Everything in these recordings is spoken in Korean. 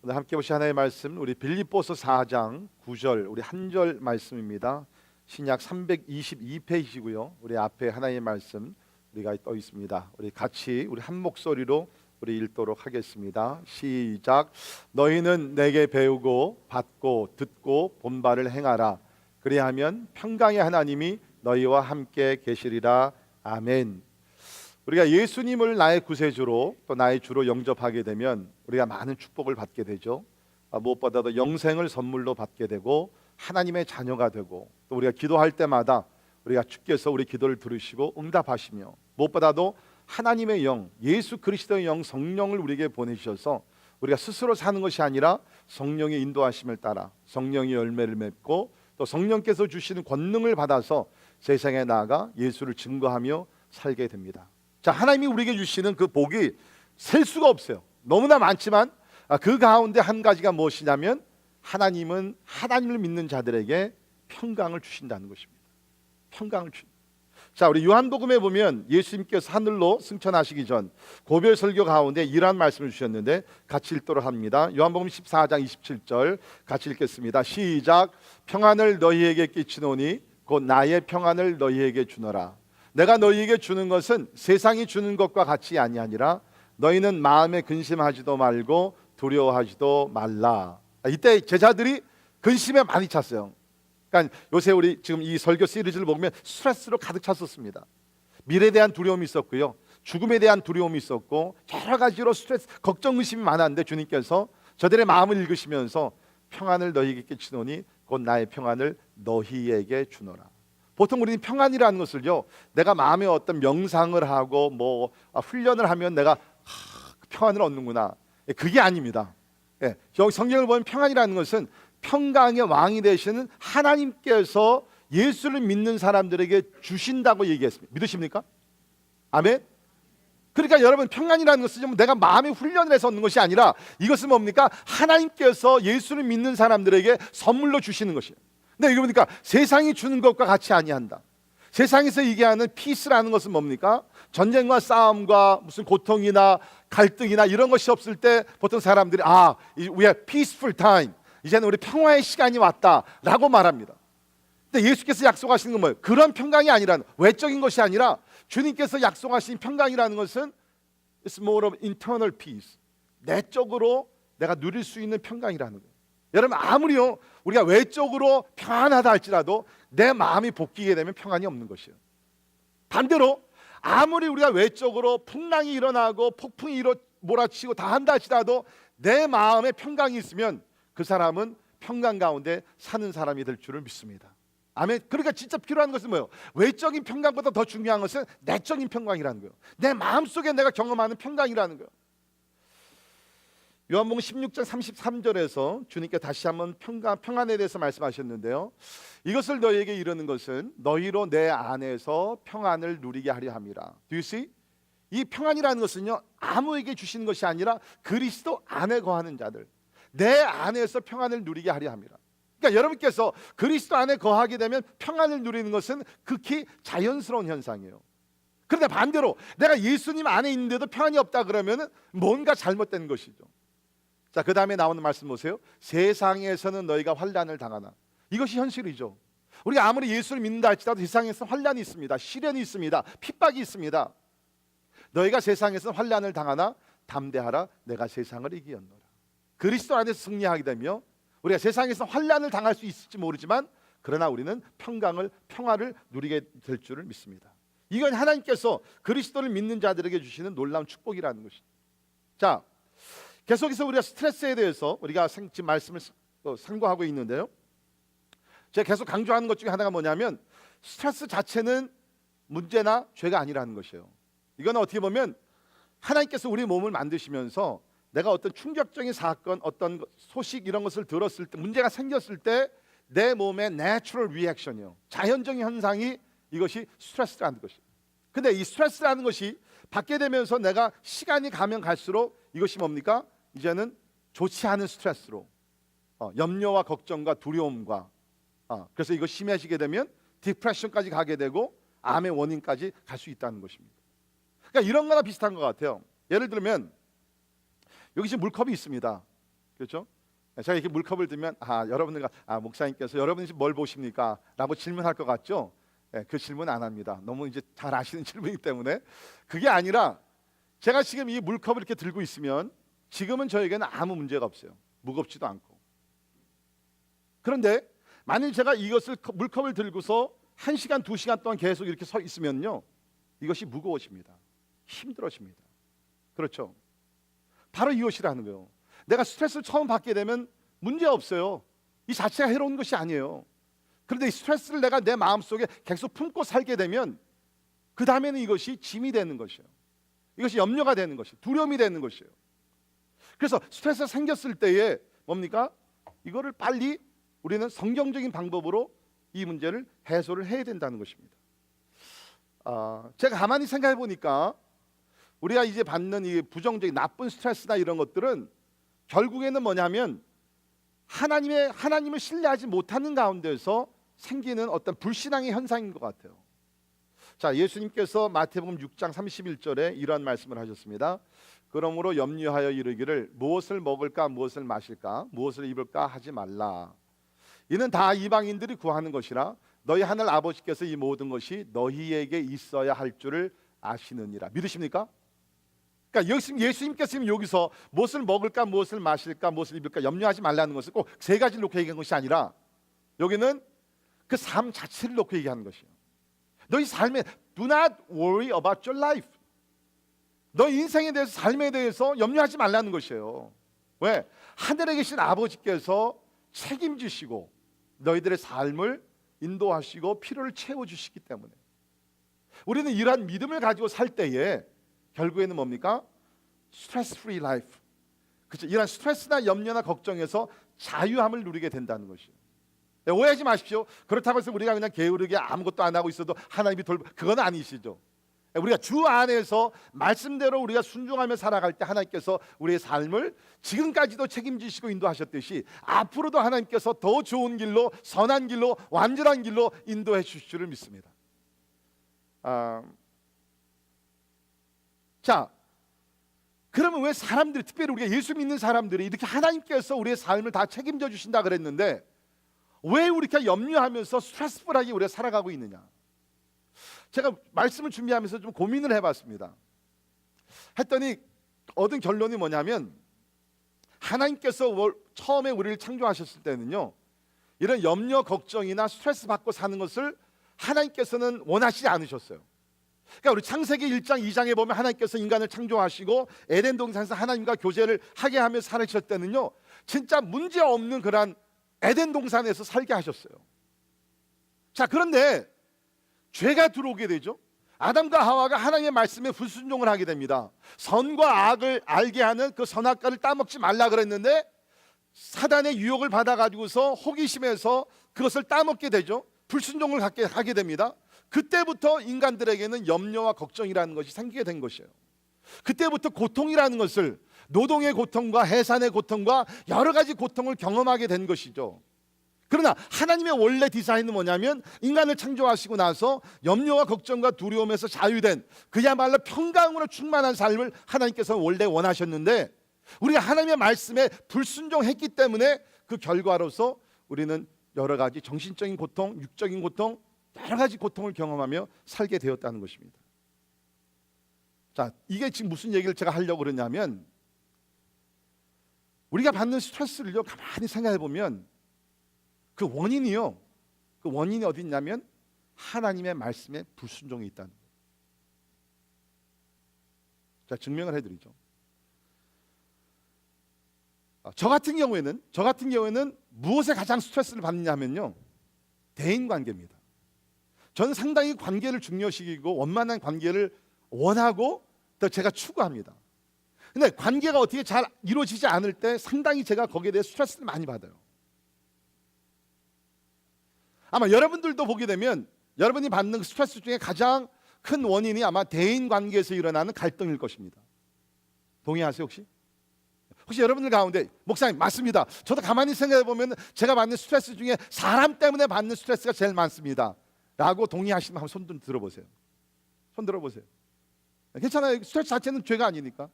오늘 함께 보실 하나님의 말씀 우리 빌립보서 4장 9절 우리 한 절 말씀입니다. 신약 322페이지고요. 우리 앞에 하나님의 말씀 우리가 떠 있습니다. 우리 같이 우리 한 목소리로 우리 읽도록 하겠습니다. 시작. 너희는 내게 배우고 받고 듣고 본 바를 행하라. 그리하면 평강의 하나님이 너희와 함께 계시리라. 아멘. 우리가 예수님을 나의 구세주로 또 나의 주로 영접하게 되면 우리가 많은 축복을 받게 되죠. 무엇보다도 영생을 선물로 받게 되고 하나님의 자녀가 되고 또 우리가 기도할 때마다 우리가 주께서 우리 기도를 들으시고 응답하시며 무엇보다도 하나님의 영, 예수 그리스도의 영 성령을 우리에게 보내주셔서 우리가 스스로 사는 것이 아니라 성령의 인도하심을 따라 성령의 열매를 맺고 또 성령께서 주시는 권능을 받아서 세상에 나아가 예수를 증거하며 살게 됩니다. 자, 하나님이 우리에게 주시는 그 복이 셀 수가 없어요. 너무나 많지만 그 가운데 한 가지가 무엇이냐면 하나님은 하나님을 믿는 자들에게 평강을 주신다는 것입니다. 평강을 주신다. 자, 우리 요한복음에 보면 예수님께서 하늘로 승천하시기 전 고별 설교 가운데 이러한 말씀을 주셨는데 같이 읽도록 합니다. 요한복음 14장 27절 같이 읽겠습니다. 시작. 평안을 너희에게 끼치노니 곧 나의 평안을 너희에게 주노라. 내가 너희에게 주는 것은 세상이 주는 것과 같이 아니하니라. 너희는 마음에 근심하지도 말고 두려워하지도 말라. 이때 제자들이 근심에 많이 찼어요. 그러니까 요새 우리 지금 이 설교 시리즈를 보면 스트레스로 가득 찼었습니다. 미래에 대한 두려움이 있었고요, 죽음에 대한 두려움이 있었고 여러 가지로 스트레스, 걱정, 의심이 많았는데 주님께서 저들의 마음을 읽으시면서 평안을 너희에게 끼치노니 곧 나의 평안을 너희에게 주노라. 보통 우리는 평안이라는 것을요, 내가 마음에 어떤 명상을 하고 훈련을 하면 내가 평안을 얻는구나, 그게 아닙니다. 여기 성경을 보면 평안이라는 것은 평강의 왕이 되시는 하나님께서 예수를 믿는 사람들에게 주신다고 얘기했습니다. 믿으십니까? 아멘. 그러니까 여러분, 평안이라는 것은 내가 마음에 훈련을 해서 얻는 것이 아니라 이것은 뭡니까? 하나님께서 예수를 믿는 사람들에게 선물로 주시는 것이에요. 근데 이거 보니까 세상이 주는 것과 같이 아니한다. 세상에서 얘기하는 피스라는 것은 뭡니까? 전쟁과 싸움과 무슨 고통이나 갈등이나 이런 것이 없을 때 보통 사람들이 we have peaceful time, 이제는 우리 평화의 시간이 왔다라고 말합니다. 근데 예수께서 약속하시는 건 뭐예요? 그런 평강이 아니라는, 외적인 것이 아니라 주님께서 약속하신 평강이라는 것은 It's more of internal peace, 내적으로 내가 누릴 수 있는 평강이라는 거예요. 여러분, 아무리요 우리가 외적으로 평안하다 할지라도 내 마음이 복귀게 되면 평안이 없는 것이에요. 반대로 아무리 우리가 외적으로 풍랑이 일어나고 폭풍이 몰아치고 다 한다 할지라도 내 마음에 평강이 있으면 그 사람은 평강 가운데 사는 사람이 될 줄을 믿습니다. 아멘. 그러니까 진짜 필요한 것은 뭐예요? 외적인 평강보다 더 중요한 것은 내적인 평강이라는 거예요. 내 마음속에 내가 경험하는 평강이라는 거예요. 요한복음 16장 33절에서 주님께 다시 한번 평안에 대해서 말씀하셨는데요, 이것을 너희에게 이르는 것은 너희로 내 안에서 평안을 누리게 하려 함이라. Do you see? 이 평안이라는 것은요, 아무에게 주시는 것이 아니라 그리스도 안에 거하는 자들, 내 안에서 평안을 누리게 하려 함이라. 그러니까 여러분께서 그리스도 안에 거하게 되면 평안을 누리는 것은 극히 자연스러운 현상이에요. 그런데 반대로 내가 예수님 안에 있는데도 평안이 없다 그러면 뭔가 잘못된 것이죠. 자, 그 다음에 나오는 말씀 보세요. 세상에서는 너희가 환난을 당하나. 이것이 현실이죠. 우리가 아무리 예수를 믿는다 할지라도 세상에서 환난이 있습니다. 시련이 있습니다. 핍박이 있습니다. 너희가 세상에서 환난을 당하나 담대하라, 내가 세상을 이기었노라. 그리스도 안에서 승리하게 되며 우리가 세상에서 환난을 당할 수 있을지 모르지만 그러나 우리는 평화를 누리게 될 줄을 믿습니다. 이건 하나님께서 그리스도를 믿는 자들에게 주시는 놀라운 축복이라는 것입니다. 자, 계속해서 우리가 스트레스에 대해서 우리가 지금 말씀을 상고하고 있는데요, 제가 계속 강조하는 것 중에 하나가 뭐냐면 스트레스 자체는 문제나 죄가 아니라는 것이에요. 이건 어떻게 보면 하나님께서 우리 몸을 만드시면서 내가 어떤 충격적인 사건, 어떤 소식 이런 것을 들었을 때, 문제가 생겼을 때 내 몸의 내추럴 리액션이요, 자연적인 현상이 이것이 스트레스라는 것이에요. 근데 이 스트레스라는 것이 받게 되면서 내가 시간이 가면 갈수록 이것이 뭡니까? 이제는 좋지 않은 스트레스로 염려와 걱정과 두려움과 그래서 이거 심해지게 되면 디프레션까지 가게 되고 암의 원인까지 갈 수 있다는 것입니다. 그러니까 이런 거나 비슷한 것 같아요. 예를 들면 여기 지금 물컵이 있습니다. 그렇죠? 제가 이렇게 물컵을 들면 여러분들 목사님께서 여러분이 지금 뭘 보십니까? 라고 질문할 것 같죠? 그 질문 안 합니다. 너무 이제 잘 아시는 질문이기 때문에. 그게 아니라 제가 지금 이 물컵을 이렇게 들고 있으면 지금은 저에게는 아무 문제가 없어요. 무겁지도 않고. 그런데 만일 제가 이것을 물컵을 들고서 1시간, 2시간 동안 계속 이렇게 서 있으면요, 이것이 무거워집니다. 힘들어집니다. 그렇죠? 바로 이것이라는 거예요. 내가 스트레스를 처음 받게 되면 문제 없어요. 이 자체가 해로운 것이 아니에요. 그런데 이 스트레스를 내가 내 마음속에 계속 품고 살게 되면 그 다음에는 이것이 짐이 되는 것이에요. 이것이 염려가 되는 것이에요. 두려움이 되는 것이에요. 그래서 스트레스가 생겼을 때에 뭡니까? 이거를 빨리 우리는 성경적인 방법으로 이 문제를 해소를 해야 된다는 것입니다. 제가 가만히 생각해 보니까 우리가 이제 받는 이 부정적인 나쁜 스트레스나 이런 것들은 결국에는 뭐냐면 하나님을 신뢰하지 못하는 가운데서 생기는 어떤 불신앙의 현상인 것 같아요. 자, 예수님께서 마태복음 6장 31절에 이러한 말씀을 하셨습니다. 그러므로 염려하여 이르기를 무엇을 먹을까 무엇을 마실까 무엇을 입을까 하지 말라. 이는 다 이방인들이 구하는 것이라 너희 하늘 아버지께서 이 모든 것이 너희에게 있어야 할 줄을 아시느니라. 믿으십니까? 그러니까 예수님께서 지금 여기서 무엇을 먹을까 무엇을 마실까 무엇을 입을까 염려하지 말라는 것은 꼭 세 가지를 놓고 얘기한 것이 아니라 여기는 그 삶 자체를 놓고 얘기하는 것이에요. 너희 삶에 do not worry about your life. 너희 인생에 대해서 삶에 대해서 염려하지 말라는 것이에요. 왜? 하늘에 계신 아버지께서 책임지시고 너희들의 삶을 인도하시고 필요를 채워주시기 때문에 우리는 이러한 믿음을 가지고 살 때에 결국에는 뭡니까? 스트레스 프리 라이프. 그렇죠? 이런 스트레스나 염려나 걱정에서 자유함을 누리게 된다는 것이에요. 네, 오해하지 마십시오. 그렇다고 해서 우리가 그냥 게으르게 아무것도 안 하고 있어도 하나님이 그건 아니시죠. 우리가 주 안에서 말씀대로 우리가 순종하며 살아갈 때 하나님께서 우리의 삶을 지금까지도 책임지시고 인도하셨듯이 앞으로도 하나님께서 더 좋은 길로 선한 길로 완전한 길로 인도해 주실 줄을 믿습니다. 자, 그러면 왜 사람들이 특별히 우리가 예수 믿는 사람들이 이렇게 하나님께서 우리의 삶을 다 책임져 주신다 그랬는데 왜 우리가 염려하면서 스트레스풀하게 우리가 살아가고 있느냐? 제가 말씀을 준비하면서 좀 고민을 해봤습니다. 했더니 얻은 결론이 뭐냐면 하나님께서 처음에 우리를 창조하셨을 때는요 이런 염려 걱정이나 스트레스 받고 사는 것을 하나님께서는 원하시지 않으셨어요. 그러니까 우리 창세기 1장 2장에 보면 하나님께서 인간을 창조하시고 에덴 동산에서 하나님과 교제를 하게 하며 살으실 때는요 진짜 문제없는 그런 에덴 동산에서 살게 하셨어요. 자, 그런데 죄가 들어오게 되죠. 아담과 하와가 하나님의 말씀에 불순종을 하게 됩니다. 선과 악을 알게 하는 그 선악과를 따먹지 말라 그랬는데 사단의 유혹을 받아가지고서 호기심에서 그것을 따먹게 되죠. 불순종을 하게 됩니다. 그때부터 인간들에게는 염려와 걱정이라는 것이 생기게 된 것이에요. 그때부터 고통이라는 것을 노동의 고통과 해산의 고통과 여러 가지 고통을 경험하게 된 것이죠. 그러나 하나님의 원래 디자인은 뭐냐면 인간을 창조하시고 나서 염려와 걱정과 두려움에서 자유된 그야말로 평강으로 충만한 삶을 하나님께서 원래 원하셨는데 우리가 하나님의 말씀에 불순종했기 때문에 그 결과로서 우리는 여러 가지 정신적인 고통, 육적인 고통, 여러 가지 고통을 경험하며 살게 되었다는 것입니다. 자, 이게 지금 무슨 얘기를 제가 하려고 그러냐면 우리가 받는 스트레스를요 가만히 생각해 보면 그 원인이 어디 있냐면 하나님의 말씀에 불순종이 있다는 거예요. 자, 증명을 해드리죠. 저 같은 경우에는 무엇에 가장 스트레스를 받느냐면요 대인관계입니다. 저는 상당히 관계를 중요시하고 원만한 관계를 원하고 또 제가 추구합니다. 근데 관계가 어떻게 잘 이루어지지 않을 때 상당히 제가 거기에 대해 스트레스를 많이 받아요. 아마 여러분들도 보게 되면 여러분이 받는 스트레스 중에 가장 큰 원인이 아마 대인관계에서 일어나는 갈등일 것입니다. 동의하세요 혹시? 혹시 여러분들 가운데 목사님 맞습니다. 저도 가만히 생각해 보면 제가 받는 스트레스 중에 사람 때문에 받는 스트레스가 제일 많습니다. 라고 동의하시면 한번 손 좀 들어보세요. 손 들어보세요. 괜찮아요. 스트레스 자체는 죄가 아니니까.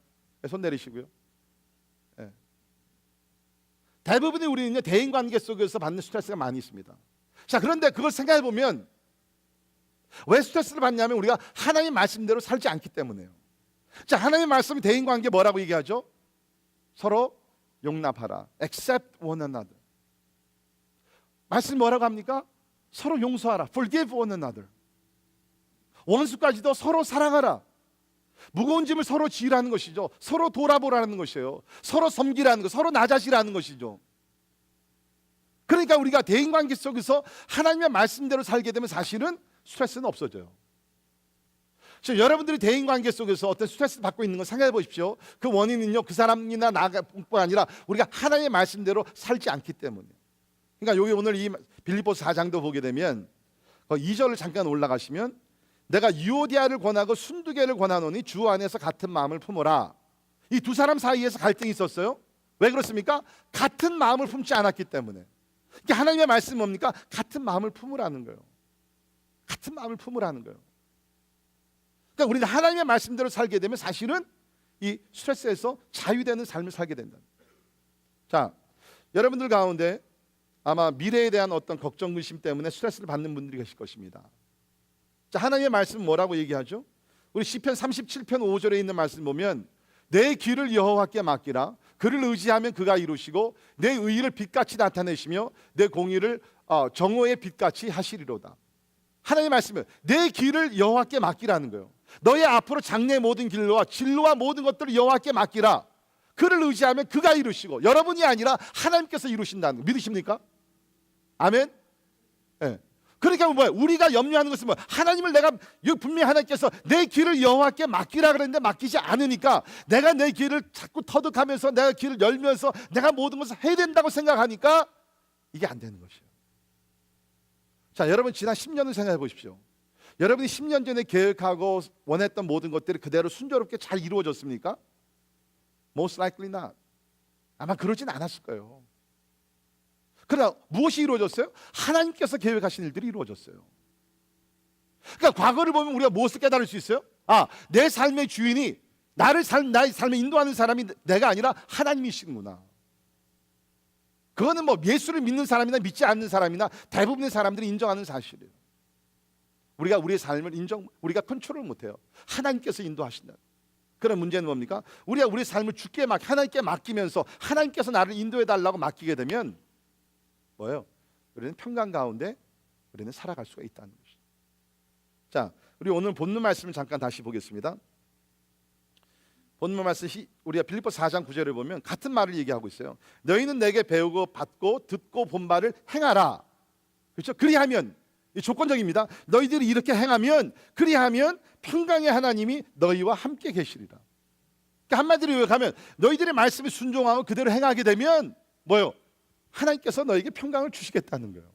손 내리시고요. 네. 대부분의 우리는요, 대인관계 속에서 받는 스트레스가 많이 있습니다. 자, 그런데 그걸 생각해 보면 왜 스트레스를 받냐면 우리가 하나님의 말씀대로 살지 않기 때문에요. 자, 하나님의 말씀이 대인관계 뭐라고 얘기하죠? 서로 용납하라. Accept one another. 말씀 뭐라고 합니까? 서로 용서하라. Forgive one another. 원수까지도 서로 사랑하라. 무거운 짐을 서로 지으라는 것이죠. 서로 돌아보라는 것이에요. 서로 섬기라는 것, 서로 나자시라는 것이죠. 그러니까 우리가 대인관계 속에서 하나님의 말씀대로 살게 되면 사실은 스트레스는 없어져요. 지금 여러분들이 대인관계 속에서 어떤 스트레스를 받고 있는 걸 생각해 보십시오. 그 원인은요, 그 사람이나 나뿐 아니라 우리가 하나님의 말씀대로 살지 않기 때문이에요. 그러니까 여기 오늘 이 빌립보서 4장도 보게 되면 2절을 잠깐 올라가시면 내가 유오디아를 권하고 순두개를 권하노니 주 안에서 같은 마음을 품어라. 이 두 사람 사이에서 갈등이 있었어요. 왜 그렇습니까? 같은 마음을 품지 않았기 때문에. 그러니까 하나님의 말씀은 뭡니까? 같은 마음을 품으라는 거예요. 같은 마음을 품으라는 거예요. 그러니까 우리는 하나님의 말씀대로 살게 되면 사실은 이 스트레스에서 자유되는 삶을 살게 된다. 자, 여러분들 가운데 아마 미래에 대한 어떤 걱정, 근심 때문에 스트레스를 받는 분들이 계실 것입니다. 자, 하나님의 말씀은 뭐라고 얘기하죠? 우리 시편 37편 5절에 있는 말씀 보면 내 길을 여호와께 맡기라. 그를 의지하면 그가 이루시고 내 의의를 빛같이 나타내시며 내 공의를 정오의 빛같이 하시리로다. 하나님의 말씀은 내 길을 여호와께 맡기라는 거예요. 너의 앞으로 장래의 모든 길로와 진로와 모든 것들을 여호와께 맡기라. 그를 의지하면 그가 이루시고, 여러분이 아니라 하나님께서 이루신다는 거 믿으십니까? 아멘. 네. 그러니까 뭐야? 우리가 염려하는 것은 뭐야? 하나님을 내가 분명히 하나님께서 내 길을 여호와께 맡기라 그랬는데 맡기지 않으니까 내가 내 길을 자꾸 터득하면서 내가 길을 열면서 내가 모든 것을 해야 된다고 생각하니까 이게 안 되는 것이에요. 자, 여러분 지난 10년을 생각해 보십시오. 여러분이 10년 전에 계획하고 원했던 모든 것들이 그대로 순조롭게 잘 이루어졌습니까? Most likely not. 아마 그러진 않았을 거예요. 그러나 무엇이 이루어졌어요? 하나님께서 계획하신 일들이 이루어졌어요. 그러니까 과거를 보면 우리가 무엇을 깨달을 수 있어요? 내 삶의 주인이 나의 삶에 인도하는 사람이 내가 아니라 하나님이시구나. 그거는 뭐 예수를 믿는 사람이나 믿지 않는 사람이나 대부분의 사람들이 인정하는 사실이에요. 우리가 우리의 삶을 우리가 컨트롤 못해요. 하나님께서 인도하신다. 그런 문제는 뭡니까? 우리가 우리의 삶을 주께 하나님께 맡기면서 하나님께서 나를 인도해 달라고 맡기게 되면 뭐예요? 우리는 평강 가운데 우리는 살아갈 수가 있다는 것이죠. 자, 우리 오늘 본문 말씀을 잠깐 다시 보겠습니다. 본문 말씀 우리가 빌립보서 4장 9절을 보면 같은 말을 얘기하고 있어요. 너희는 내게 배우고 받고 듣고 본 바를 행하라. 그렇죠? 그리하면, 이 조건적입니다. 너희들이 이렇게 행하면, 그리하면 평강의 하나님이 너희와 함께 계시리라. 그러니까 한마디로 요약하면 너희들의 말씀에 순종하고 그대로 행하게 되면 뭐예요? 하나님께서 너에게 평강을 주시겠다는 거예요.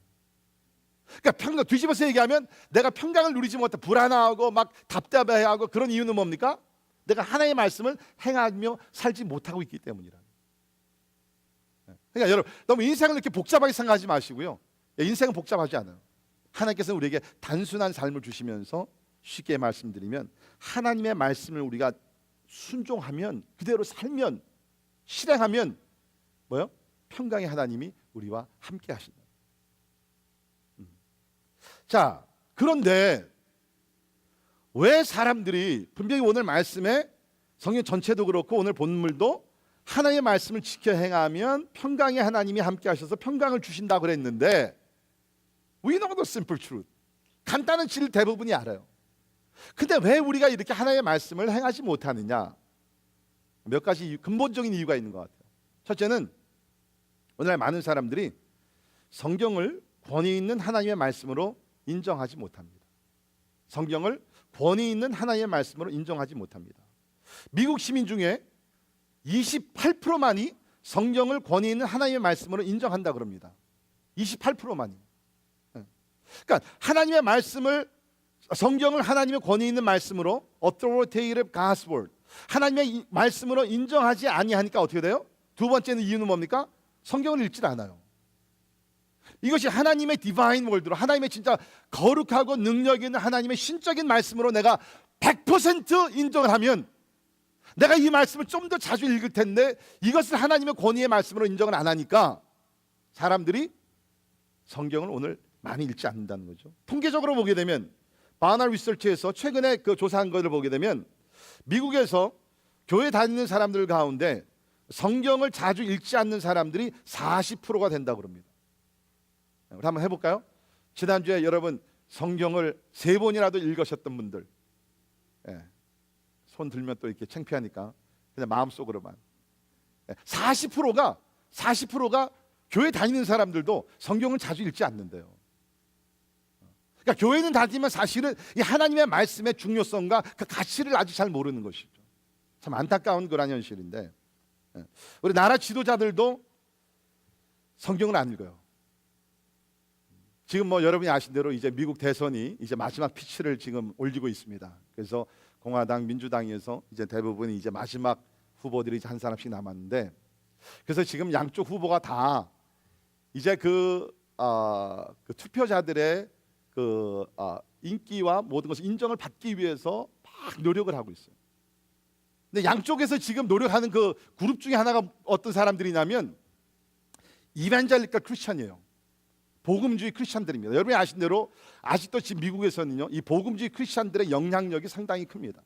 그러니까 평강, 뒤집어서 얘기하면 내가 평강을 누리지 못해 불안하고 막 답답해하고 그런 이유는 뭡니까? 내가 하나님의 말씀을 행하며 살지 못하고 있기 때문이라. 그러니까 여러분 너무 인생을 이렇게 복잡하게 생각하지 마시고요. 인생은 복잡하지 않아요. 하나님께서 우리에게 단순한 삶을 주시면서 쉽게 말씀드리면 하나님의 말씀을 우리가 순종하면 그대로 살면 실행하면 뭐요? 평강의 하나님이 우리와 함께 하신다. 자, 그런데 왜 사람들이 분명히 오늘 말씀에 성경 전체도 그렇고 오늘 본문도 하나님의 말씀을 지켜 행하면 평강의 하나님이 함께 하셔서 평강을 주신다고 그랬는데 We know the simple truth. 간단한 진리를 대부분이 알아요. 근데 왜 우리가 이렇게 하나님의 말씀을 행하지 못하느냐? 몇 가지 근본적인 이유가 있는 것 같아요. 첫째는 오늘날 많은 사람들이 성경을 권위 있는 하나님의 말씀으로 인정하지 못합니다. 성경을 권위 있는 하나님의 말씀으로 인정하지 못합니다. 미국 시민 중에 28%만이 성경을 권위 있는 하나님의 말씀으로 인정한다 그럽니다. 28%만이. 그러니까 하나님의 말씀을 성경을 하나님의 권위 있는 말씀으로 authoritative God's word 하나님의 말씀으로 인정하지 아니하니까 어떻게 돼요? 두 번째는 이유는 뭡니까? 성경을 읽질 않아요. 이것이 하나님의 디바인 월드로 하나님의 진짜 거룩하고 능력 있는 하나님의 신적인 말씀으로 내가 100% 인정을 하면 내가 이 말씀을 좀 더 자주 읽을 텐데 이것을 하나님의 권위의 말씀으로 인정을 안 하니까 사람들이 성경을 오늘 많이 읽지 않는다는 거죠. 통계적으로 보게 되면 바널 리서치에서 최근에 그 조사한 것을 보게 되면 미국에서 교회 다니는 사람들 가운데 성경을 자주 읽지 않는 사람들이 40%가 된다고 합니다. 우리 한번 해볼까요? 지난주에 여러분 성경을 3번이라도 읽으셨던 분들, 손 들면 또 이렇게 창피하니까 그냥 마음속으로만. 40%가 교회 다니는 사람들도 성경을 자주 읽지 않는데요. 그러니까 교회는 다니지만 사실은 이 하나님의 말씀의 중요성과 그 가치를 아직 잘 모르는 것이죠. 참 안타까운 그런 현실인데, 우리 나라 지도자들도 성경을 안 읽어요. 지금 뭐 여러분이 아신 대로 이제 미국 대선이 이제 마지막 피치를 지금 올리고 있습니다. 그래서 공화당, 민주당에서 이제 대부분 이제 마지막 후보들이 한 사람씩 남았는데, 그래서 지금 양쪽 후보가 다 이제 그 투표자들의 인기와 모든 것을 인정을 받기 위해서 막 노력을 하고 있어요. 근데 양쪽에서 지금 노력하는 그 그룹 중에 하나가 어떤 사람들이냐면 이벤젤리컬 크리스천이에요. 복음주의 크리스천들입니다. 여러분이 아신 대로 아직도 지금 미국에서는요, 이 복음주의 크리스천들의 영향력이 상당히 큽니다.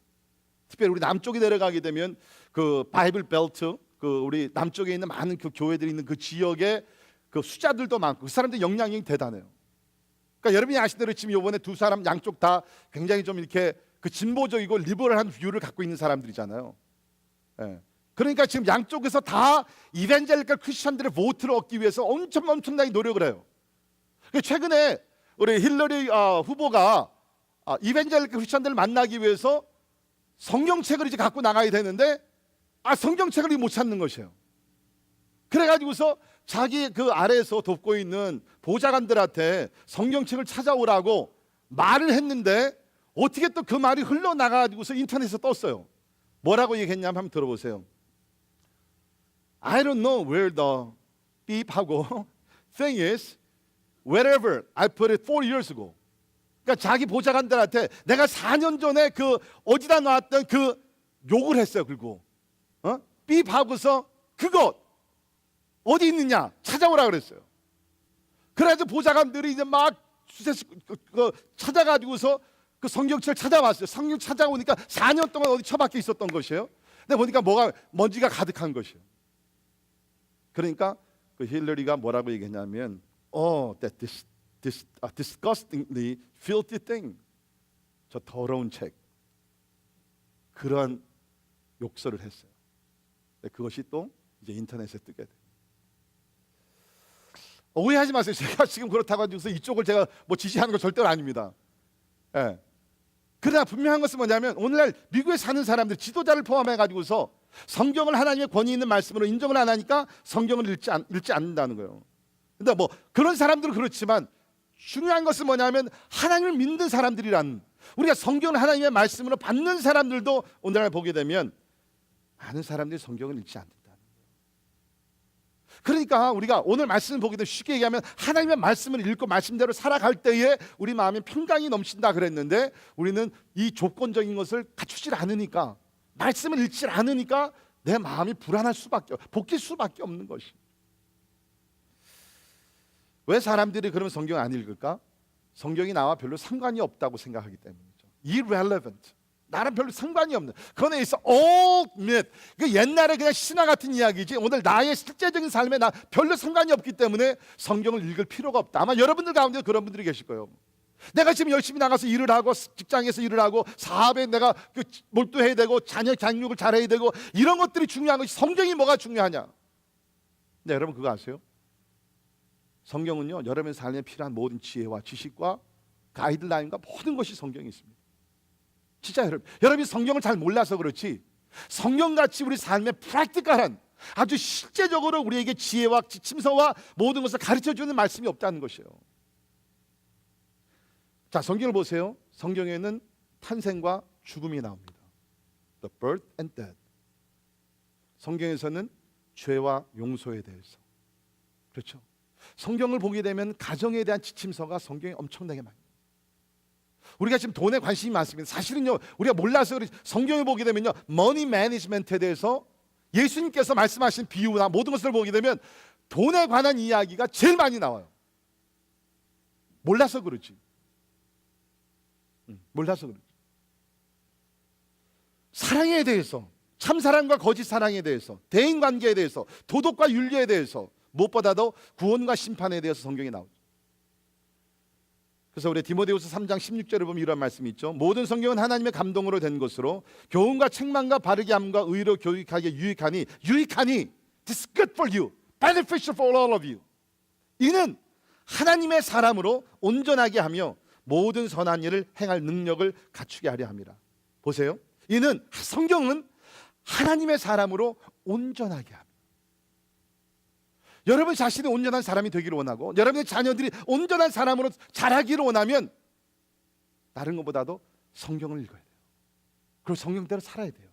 특별히 우리 남쪽에 내려가게 되면 그 바이블 벨트, 그 우리 남쪽에 있는 많은 그 교회들이 있는 그 지역에 그 수자들도 많고 그 사람들 영향력이 대단해요. 그러니까 여러분이 아신 대로 지금 이번에 두 사람 양쪽 다 굉장히 좀 이렇게 그 진보적이고 리버럴한 뷰를 갖고 있는 사람들이잖아요. 그러니까 지금 양쪽에서 다 이벤젤리컬 크리스천들의 보트를 얻기 위해서 엄청나게 노력을 해요. 최근에 우리 힐러리 후보가 이벤젤리컬 크리스천들을 만나기 위해서 성경책을 이제 갖고 나가야 되는데 성경책을 못 찾는 것이에요. 그래가지고서 자기 그 아래에서 돕고 있는 보좌관들한테 성경책을 찾아오라고 말을 했는데 어떻게 또 그 말이 흘러나가가지고서 인터넷에 떴어요. 뭐라고 얘기했냐면 한번 들어보세요. I don't know where the beep하고 thing is wherever I put it 4 years ago. 그러니까 자기 보좌관들한테 내가 4년 전에 그 어디다 놨던 그 욕을 했어요. 그리고 beep하고서 그것 어디 있느냐 찾아오라 그랬어요. 그래서 보좌관들이 이제 막 찾아가지고서 그 성경책을 찾아왔어요. 성경 찾아오니까 4년 동안 어디 처박혀 있었던 것이에요. 근데 보니까 먼지가 가득한 것이에요. 그러니까 그 힐러리가 뭐라고 얘기했냐면, that this disgustingly filthy thing. 저 더러운 책. 그런 욕설을 했어요. 그것이 또 이제 인터넷에 뜨게 돼요. 오해하지 마세요. 제가 지금 그렇다고 해서 이쪽을 제가 뭐 지지하는 거 절대로 아닙니다. 그러나 분명한 것은 뭐냐면 오늘날 미국에 사는 사람들 지도자를 포함해 가지고서 성경을 하나님의 권위 있는 말씀으로 인정을 안 하니까 성경을 읽지 않는다는 거예요. 근데 뭐 그런 사람들은 그렇지만 중요한 것은 뭐냐면 하나님을 믿는 사람들이란, 우리가 성경을 하나님의 말씀으로 받는 사람들도 오늘날 보게 되면 많은 사람들이 성경을 읽지 않는다는 거예요. 그러니까 우리가 오늘 말씀을 보게 되면 쉽게 얘기하면 하나님의 말씀을 읽고 말씀대로 살아갈 때에 우리 마음에 평강이 넘친다 그랬는데, 우리는 이 조건적인 것을 갖추질 않으니까, 말씀을 읽지 않으니까 내 마음이 불안할 수밖에, 복힐 수밖에 없는 것이. 왜 사람들이 그러면 성경 안 읽을까? 성경이 나와 별로 상관이 없다고 생각하기 때문이죠. Irrelevant. 나랑 별로 상관이 없는, 그거는 있어 old myth. 그 옛날에 그냥 신화 같은 이야기지 오늘 나의 실제적인 삶에 나 별로 상관이 없기 때문에 성경을 읽을 필요가 없다. 아마 여러분들 가운데 그런 분들이 계실 거예요. 내가 지금 열심히 나가서 일을 하고 직장에서 일을 하고 사업에 내가 몰두해야 되고 자녀 양육을 잘해야 되고 이런 것들이 중요한 것이 성경이 뭐가 중요하냐? 근데 여러분 그거 아세요? 성경은요 여러분의 삶에 필요한 모든 지혜와 지식과 가이드라인과 모든 것이 성경에 있습니다. 진짜 여러분이 성경을 잘 몰라서 그렇지 성경같이 우리 삶에 프랙티컬한 아주 실제적으로 우리에게 지혜와 지침서와 모든 것을 가르쳐주는 말씀이 없다는 것이에요. 자, 성경을 보세요. 성경에는 탄생과 죽음이 나옵니다. The birth and death. 성경에서는 죄와 용서에 대해서, 그렇죠? 성경을 보게 되면 가정에 대한 지침서가 성경에 엄청나게 많아요. 우리가 지금 돈에 관심이 많습니다. 사실은요 우리가 몰라서 성경을 보게 되면요 머니 매니지먼트에 대해서 예수님께서 말씀하신 비유나 모든 것을 보게 되면 돈에 관한 이야기가 제일 많이 나와요. 몰라서 그렇지. 몰라서 그렇지. 사랑에 대해서, 참사랑과 거짓 사랑에 대해서, 대인관계에 대해서, 도덕과 윤리에 대해서, 무엇보다도 구원과 심판에 대해서 성경이 나오죠. 그래서 우리 디모데후서 3장 16절을 보면 이런 말씀이 있죠. 모든 성경은 하나님의 감동으로 된 것으로 교훈과 책망과 바르게 함과 의로 교육하기에 유익하니 This is good for you, beneficial for all of you. 이는 하나님의 사람으로 온전하게 하며 모든 선한 일을 행할 능력을 갖추게 하려 함이라. 보세요. 이는 성경은 하나님의 사람으로 온전하게 합니다. 여러분 자신이 온전한 사람이 되기를 원하고 여러분의 자녀들이 온전한 사람으로 자라기를 원하면 다른 것보다도 성경을 읽어야 돼요. 그리고 성경대로 살아야 돼요.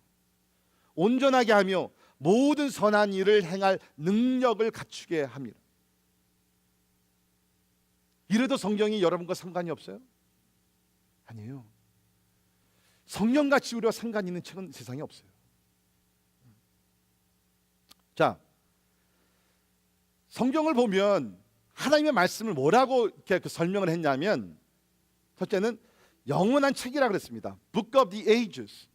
온전하게 하며 모든 선한 일을 행할 능력을 갖추게 합니다. 이래도 성경이 여러분과 상관이 없어요? 아니에요. 성령같이 우리와 상관 있는 책은 세상에 없어요. 자, 성경을 보면 하나님의 말씀을 뭐라고 이렇게 설명을 했냐면, 첫째는 영원한 책이라 그랬습니다. Book of the Ages.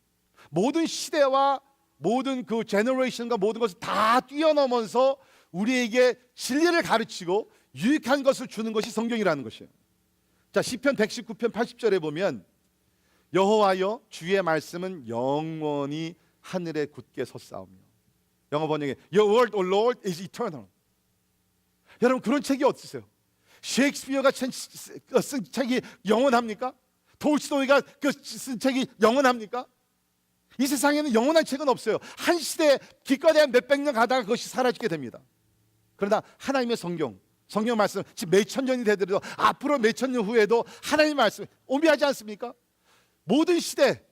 모든 시대와 모든 그 제너레이션과 모든 것을 다 뛰어넘어서 우리에게 진리를 가르치고 유익한 것을 주는 것이 성경이라는 것이에요. 자, 시편 119편 80절에 보면 여호와여 주의 말씀은 영원히 하늘에 굳게 섰사오며. 영어 번역에 Your word, O Lord, is eternal. 여러분 그런 책이 없으세요? 셰익스피어가 쓴 책이 영원합니까? 톨스토이가 쓴 책이 영원합니까? 이 세상에는 영원한 책은 없어요. 한 시대에 기껏해야 몇백 년 가다가 그것이 사라지게 됩니다. 그러나 하나님의 성경 말씀 지금 몇천 년이 되더라도 앞으로 몇천 년 후에도 하나님의 말씀 오묘하지 않습니까? 모든 시대,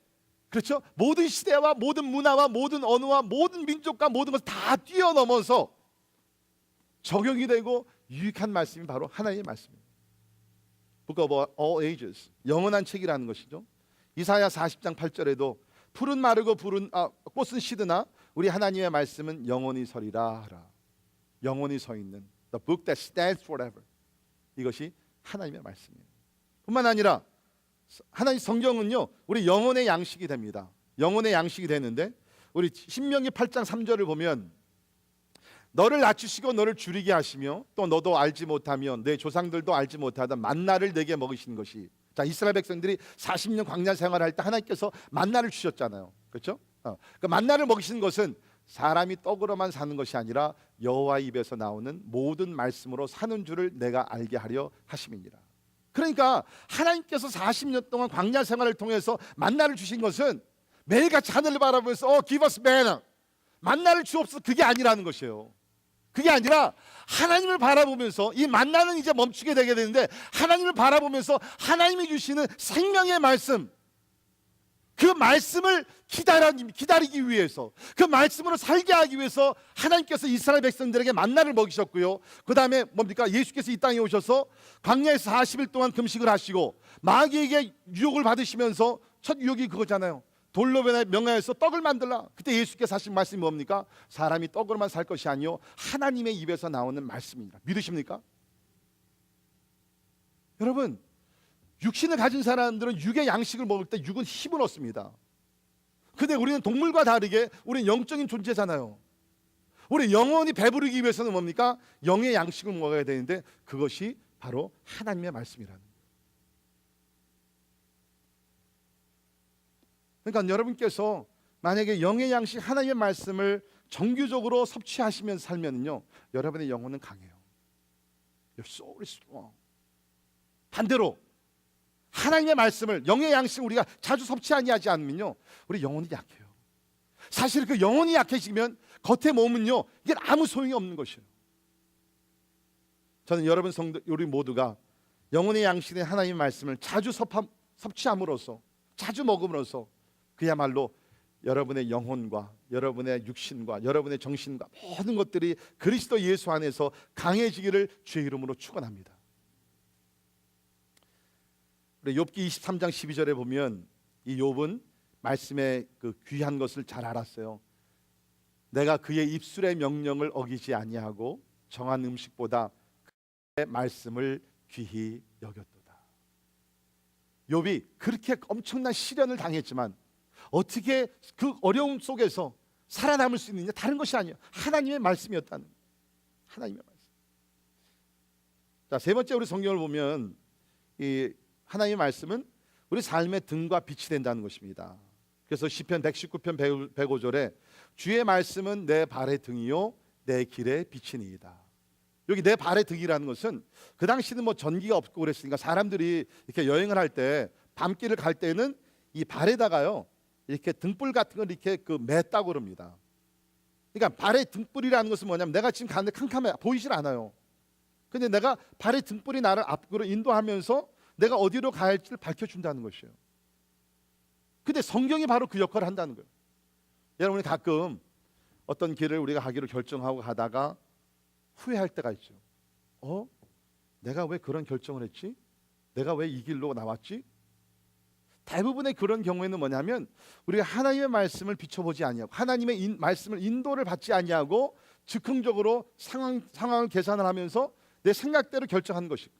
그렇죠? 모든 시대와 모든 문화와 모든 언어와 모든 민족과 모든 것을 다 뛰어넘어서 적용이 되고 유익한 말씀이 바로 하나님의 말씀입니다. Book of all ages, 영원한 책이라는 것이죠. 이사야 40장 8절에도 풀은 마르고 꽃은 시드나 우리 하나님의 말씀은 영원히 서리라 하라. 영원히 서 있는 The book that stands forever. 이것이 하나님의 말씀이에요. 뿐만 아니라 하나님 성경은요 우리 영혼의 양식이 됩니다. 영혼의 양식이 되는데 우리 신명기 8장 3절을 보면 너를 낮추시고 너를 줄이게 하시며 또 너도 알지 못하면 내 조상들도 알지 못하던 만나를 내게 먹이신 것이. 자, 이스라엘 백성들이 40년 광야 생활할 때 하나님께서 만나를 주셨잖아요. 그렇죠? 그 만나를 먹이신 것은 사람이 떡으로만 사는 것이 아니라 여호와 입에서 나오는 모든 말씀으로 사는 줄을 내가 알게 하려 하심이니라. 그러니까 하나님께서 40년 동안 광야 생활을 통해서 만나를 주신 것은 매일같이 하늘을 바라보면서 give us manna, 만나를 주옵소서, 그게 아니라는 것이에요. 그게 아니라 하나님을 바라보면서 이 만나는 이제 멈추게 되게 되는데 하나님을 바라보면서 하나님이 주시는 생명의 말씀, 그 말씀을 기다리기 위해서, 그 말씀으로 살게 하기 위해서 하나님께서 이스라엘 백성들에게 만나를 먹이셨고요. 그 다음에 뭡니까? 예수께서 이 땅에 오셔서 광야에서 40일 동안 금식을 하시고 마귀에게 유혹을 받으시면서 첫 유혹이 그거잖아요. 돌로 명하여서 떡을 만들라. 그때 예수께서 하신 말씀이 뭡니까? 사람이 떡으로만 살 것이 아니요 하나님의 입에서 나오는 말씀입니다. 믿으십니까? 여러분, 육신을 가진 사람들은 육의 양식을 먹을 때 육은 힘을 얻습니다. 근데 우리는 동물과 다르게 우리는 영적인 존재잖아요. 우리 영혼이 배부르기 위해서는 뭡니까? 영의 양식을 먹어야 되는데 그것이 바로 하나님의 말씀이라는 거예요. 그러니까 여러분께서 만약에 영의 양식 하나님의 말씀을 정규적으로 섭취하시면서 살면요 여러분의 영혼은 강해요. Your soul is strong. 반대로 하나님의 말씀을, 영의 양식을 우리가 자주 섭취하지 않으면요 우리 영혼이 약해요. 사실 그 영혼이 약해지면 겉의 몸은요 이게 아무 소용이 없는 것이에요. 저는 여러분 성도 우리 모두가 영혼의 양식인 하나님의 말씀을 자주 섭취함으로써, 자주 먹음으로써 그야말로 여러분의 영혼과 여러분의 육신과 여러분의 정신과 모든 것들이 그리스도 예수 안에서 강해지기를 주의 이름으로 축원합니다. 우리 욥기 23장 12절에 보면 이 욥은 말씀의 그 귀한 것을 잘 알았어요. 내가 그의 입술의 명령을 어기지 아니하고 정한 음식보다 그의 말씀을 귀히 여겼도다. 욥이 그렇게 엄청난 시련을 당했지만 어떻게 그 어려움 속에서 살아남을 수 있느냐? 다른 것이 아니야. 하나님의 말씀이었다는 거예요. 하나님의 말씀. 자, 세 번째 우리 성경을 보면 이 하나님의 말씀은 우리 삶의 등과 빛이 된다는 것입니다. 그래서 시편 119편 105절에 주의 말씀은 내 발의 등이요 내 길의 빛이니이다. 여기 내 발의 등이라는 것은 그 당시는 뭐 전기가 없고 그랬으니까 사람들이 이렇게 여행을 할 때 밤길을 갈 때는 이 발에다가요 이렇게 등불 같은 걸 이렇게 맸다고 그럽니다. 그러니까 발의 등불이라는 것은 뭐냐면 내가 지금 가는데 캄캄해 보이질 않아요. 근데 내가 발의 등불이 나를 앞으로 인도하면서 내가 어디로 가야 할지를 밝혀준다는 것이에요. 근데 성경이 바로 그 역할을 한다는 거예요. 여러분이 가끔 어떤 길을 우리가 가기로 결정하고 가다가 후회할 때가 있죠. 내가 왜 그런 결정을 했지? 내가 왜 이 길로 나왔지? 대부분의 그런 경우에는 뭐냐면 우리가 하나님의 말씀을 비춰보지 아니하고 하나님의 말씀을 인도를 받지 아니하고 즉흥적으로 상황을 계산을 하면서 내 생각대로 결정하는 것이고,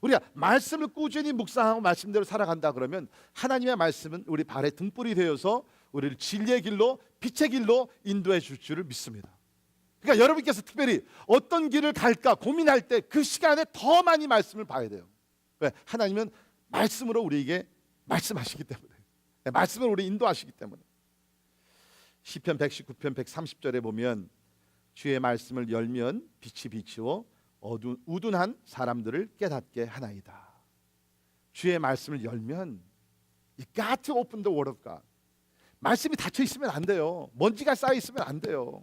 우리가 말씀을 꾸준히 묵상하고 말씀대로 살아간다 그러면 하나님의 말씀은 우리 발의 등불이 되어서 우리를 진리의 길로 빛의 길로 인도해 줄 줄을 믿습니다. 그러니까 여러분께서 특별히 어떤 길을 갈까 고민할 때 그 시간에 더 많이 말씀을 봐야 돼요. 왜? 하나님은 말씀으로 우리에게 말씀하시기 때문에, 말씀을 우리 인도하시기 때문에. 시편 119편 130절에 보면 주의 말씀을 열면 빛이 비치고 우둔한 사람들을 깨닫게 하나이다. 주의 말씀을 열면 You got to open the word of God. 말씀이 닫혀 있으면 안 돼요. 먼지가 쌓여 있으면 안 돼요.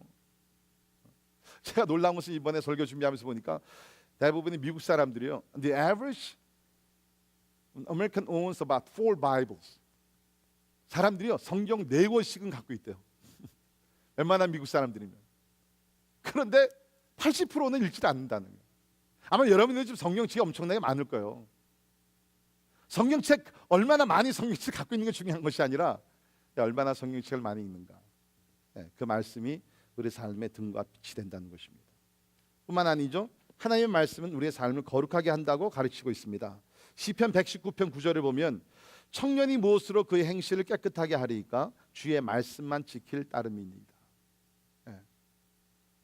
제가 놀라운 것은 이번에 설교 준비하면서 보니까 대부분의 미국 사람들이요, The average American owns about 4 Bibles. 사람들이요 성경 4권씩은 갖고 있대요. 웬만한 미국 사람들이면. 그런데 80%는 읽지 않는다는 거예요. 아마 여러분들 집 성경책이 엄청나게 많을 거예요. 성경책 얼마나 많이 성경책 갖고 있는 게 중요한 것이 아니라 얼마나 성경책을 많이 읽는가. 그 말씀이 우리 삶의 등과 빛이 된다는 것입니다. 뿐만 아니죠, 하나님의 말씀은 우리의 삶을 거룩하게 한다고 가르치고 있습니다. 시편 119편 9절을 보면 청년이 무엇으로 그의 행실을 깨끗하게 하리이까 주의 말씀만 지킬 따름이니이다.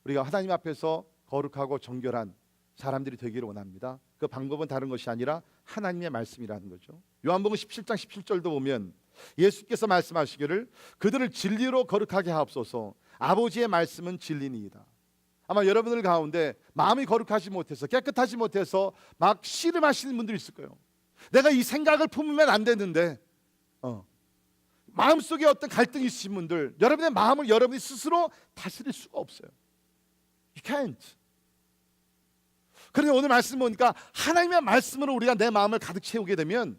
우리가 하나님 앞에서 거룩하고 정결한 사람들이 되기를 원합니다. 그 방법은 다른 것이 아니라 하나님의 말씀이라는 거죠. 요한복음 17장 17절도 보면 예수께서 말씀하시기를 그들을 진리로 거룩하게 하옵소서. 아버지의 말씀은 진리니이다. 아마 여러분들 가운데 마음이 거룩하지 못해서 깨끗하지 못해서 막 씨름하시는 분들이 있을 거예요. 내가 이 생각을 품으면 안 되는데 마음속에 어떤 갈등이 있으신 분들, 여러분의 마음을 여러분이 스스로 다스릴 수가 없어요. You can't. 그런데 오늘 말씀 보니까 하나님의 말씀으로 우리가 내 마음을 가득 채우게 되면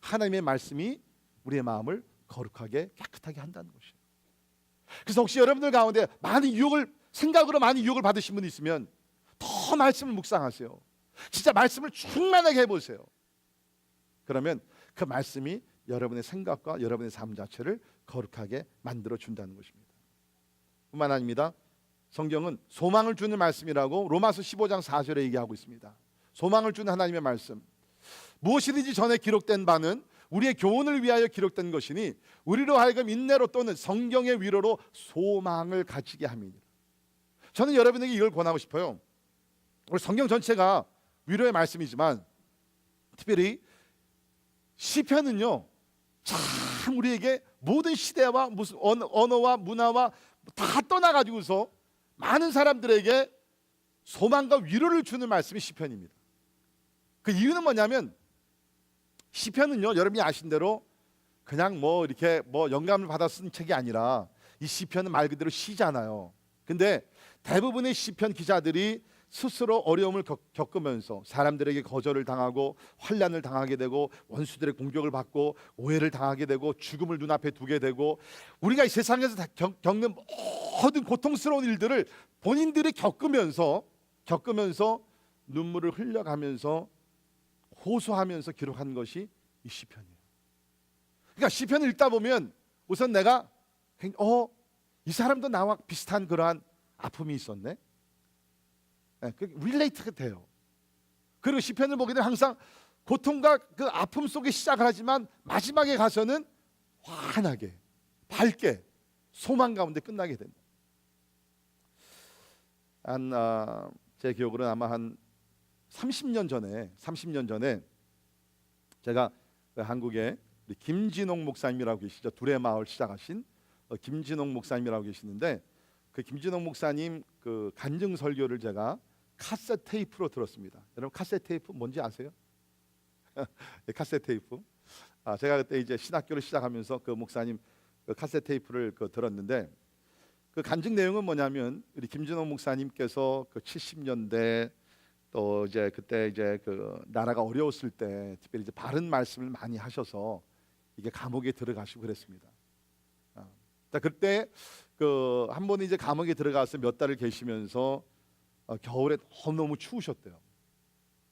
하나님의 말씀이 우리의 마음을 거룩하게 깨끗하게 한다는 것이에요. 그래서 혹시 여러분들 가운데 생각으로 많이 유혹을 받으신 분이 있으면 더 말씀을 묵상하세요. 진짜 말씀을 충만하게 해보세요. 그러면 그 말씀이 여러분의 생각과 여러분의 삶 자체를 거룩하게 만들어 준다는 것입니다. 뿐만 아닙니다. 성경은 소망을 주는 말씀이라고 로마서 15장 4절에 얘기하고 있습니다. 소망을 주는 하나님의 말씀. 무엇이든지 전에 기록된 바는 우리의 교훈을 위하여 기록된 것이니 우리로 하여금 인내로 또는 성경의 위로로 소망을 가지게 함이니라. 저는 여러분에게 이걸 권하고 싶어요. 우리 성경 전체가 위로의 말씀이지만 특별히 시편은요 참 우리에게 모든 시대와 무슨 언어와 문화와 다 떠나가지고서 많은 사람들에게 소망과 위로를 주는 말씀이 시편입니다. 그 이유는 뭐냐면 시편은요 여러분이 아신 대로 그냥 이렇게 영감을 받아 쓴 책이 아니라 이 시편은 말 그대로 시잖아요. 근데 대부분의 시편 기자들이 스스로 어려움을 겪으면서 사람들에게 거절을 당하고 환난을 당하게 되고 원수들의 공격을 받고 오해를 당하게 되고 죽음을 눈앞에 두게 되고 우리가 이 세상에서 겪는 모든 고통스러운 일들을 본인들이 겪으면서 눈물을 흘려가면서 호소하면서 기록한 것이 이 시편이에요. 그러니까 시편을 읽다 보면 우선 내가 이 사람도 나와 비슷한 그러한 아픔이 있었네. 그 릴레이트가 돼요. 그리고 시편을 보게 되면 항상 고통과 그 아픔 속에 시작을 하지만 마지막에 가서는 환하게, 밝게, 소망 가운데 끝나게 된다. 제 기억으로는 아마 한 30년 전에 제가 한국에 김진홍 목사님이라고 계시죠. 둘의 마을 시작하신 김진홍 목사님이라고 계시는데, 그 김진홍 목사님 그 간증 설교를 제가 카세트 테이프로 들었습니다. 여러분 카세트 테이프 뭔지 아세요? 카세트 테이프. 제가 그때 이제 신학교를 시작하면서 그 목사님 그 카세트 테이프를 들었는데, 그 간증 내용은 뭐냐면 우리 김진홍 목사님께서 그 70년대 또 이제 그때 이제 그 나라가 어려웠을 때 특별히 이제 바른 말씀을 많이 하셔서 이게 감옥에 들어가시고 그랬습니다. 그때 그 한 번은 이제 감옥에 들어가서 몇 달을 계시면서 겨울에 너무 추우셨대요.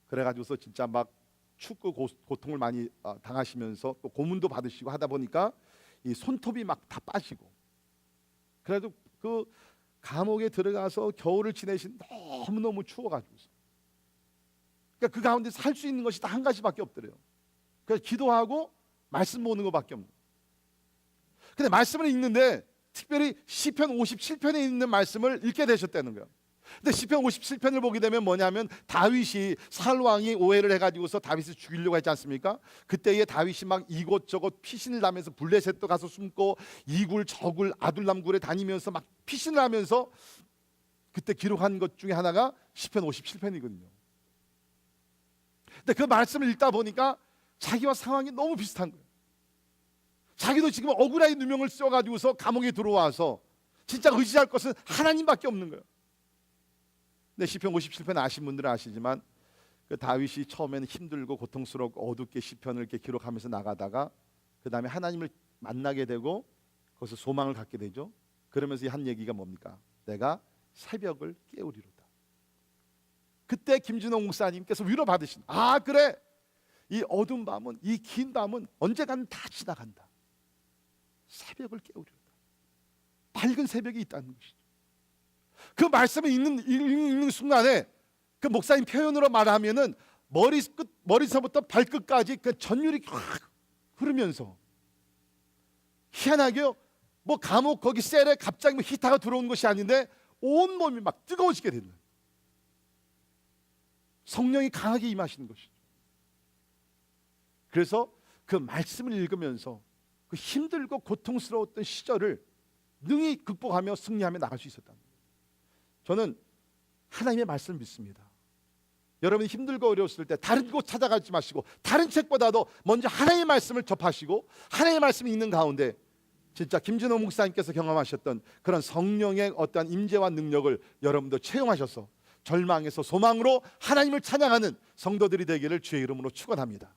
그래가지고서 진짜 막 춥고 고통을 많이 당하시면서 또 고문도 받으시고 하다 보니까 이 손톱이 막 다 빠지고, 그래도 그 감옥에 들어가서 겨울을 지내신 너무너무 추워가지고서, 그러니까 그 가운데 살 수 있는 것이 딱 한 가지밖에 없더래요. 그래서 기도하고 말씀 보는 것밖에 없는. 근데 말씀을 읽는데 특별히 시편 57편에 있는 말씀을 읽게 되셨다는 거예요. 근데 시편 57편을 보게 되면 뭐냐면 다윗이 사울 왕이 오해를 해가지고서 다윗을 죽이려고 했지 않습니까? 그때에 다윗이 막 이곳저곳 피신을 하면서 블레셋도 가서 숨고 이굴 저굴 아둘람 굴에 다니면서 막 피신을 하면서 그때 기록한 것 중에 하나가 시편 57편이거든요. 근데 그 말씀을 읽다 보니까 자기와 상황이 너무 비슷한 거예요. 자기도 지금 억울하게 누명을 써가지고서 감옥에 들어와서 진짜 의지할 것은 하나님밖에 없는 거예요. 근데 시편 57편 아신 분들은 아시지만 그 다윗이 처음에는 힘들고 고통스럽고 어둡게 시편을 이렇게 기록하면서 나가다가 그 다음에 하나님을 만나게 되고 거기서 소망을 갖게 되죠. 그러면서 한 얘기가 뭡니까? 내가 새벽을 깨우리로다. 그때 김진홍 목사님께서 위로 받으신, 그래, 이 어두운 밤은, 이 긴 밤은 언젠가는 다 지나간다. 새벽을 깨우리로다. 밝은 새벽이 있다는 것이죠. 그 말씀을 읽는 순간에 그 목사님 표현으로 말하면은 머리서부터 발끝까지 그 전율이 확 흐르면서, 희한하게요, 뭐 감옥 거기 셀에 갑자기 뭐 히타가 들어온 것이 아닌데 온 몸이 막 뜨거워지게 되는, 성령이 강하게 임하시는 것이죠. 그래서 그 말씀을 읽으면서 그 힘들고 고통스러웠던 시절을 능히 극복하며 승리하며 나갈 수 있었다. 저는 하나님의 말씀을 믿습니다. 여러분이 힘들고 어려웠을 때 다른 곳 찾아가지 마시고 다른 책보다도 먼저 하나님의 말씀을 접하시고 하나님의 말씀이 있는 가운데 진짜 김진호 목사님께서 경험하셨던 그런 성령의 어떠한 임재와 능력을 여러분도 체험하셔서 절망에서 소망으로 하나님을 찬양하는 성도들이 되기를 주의 이름으로 축원합니다.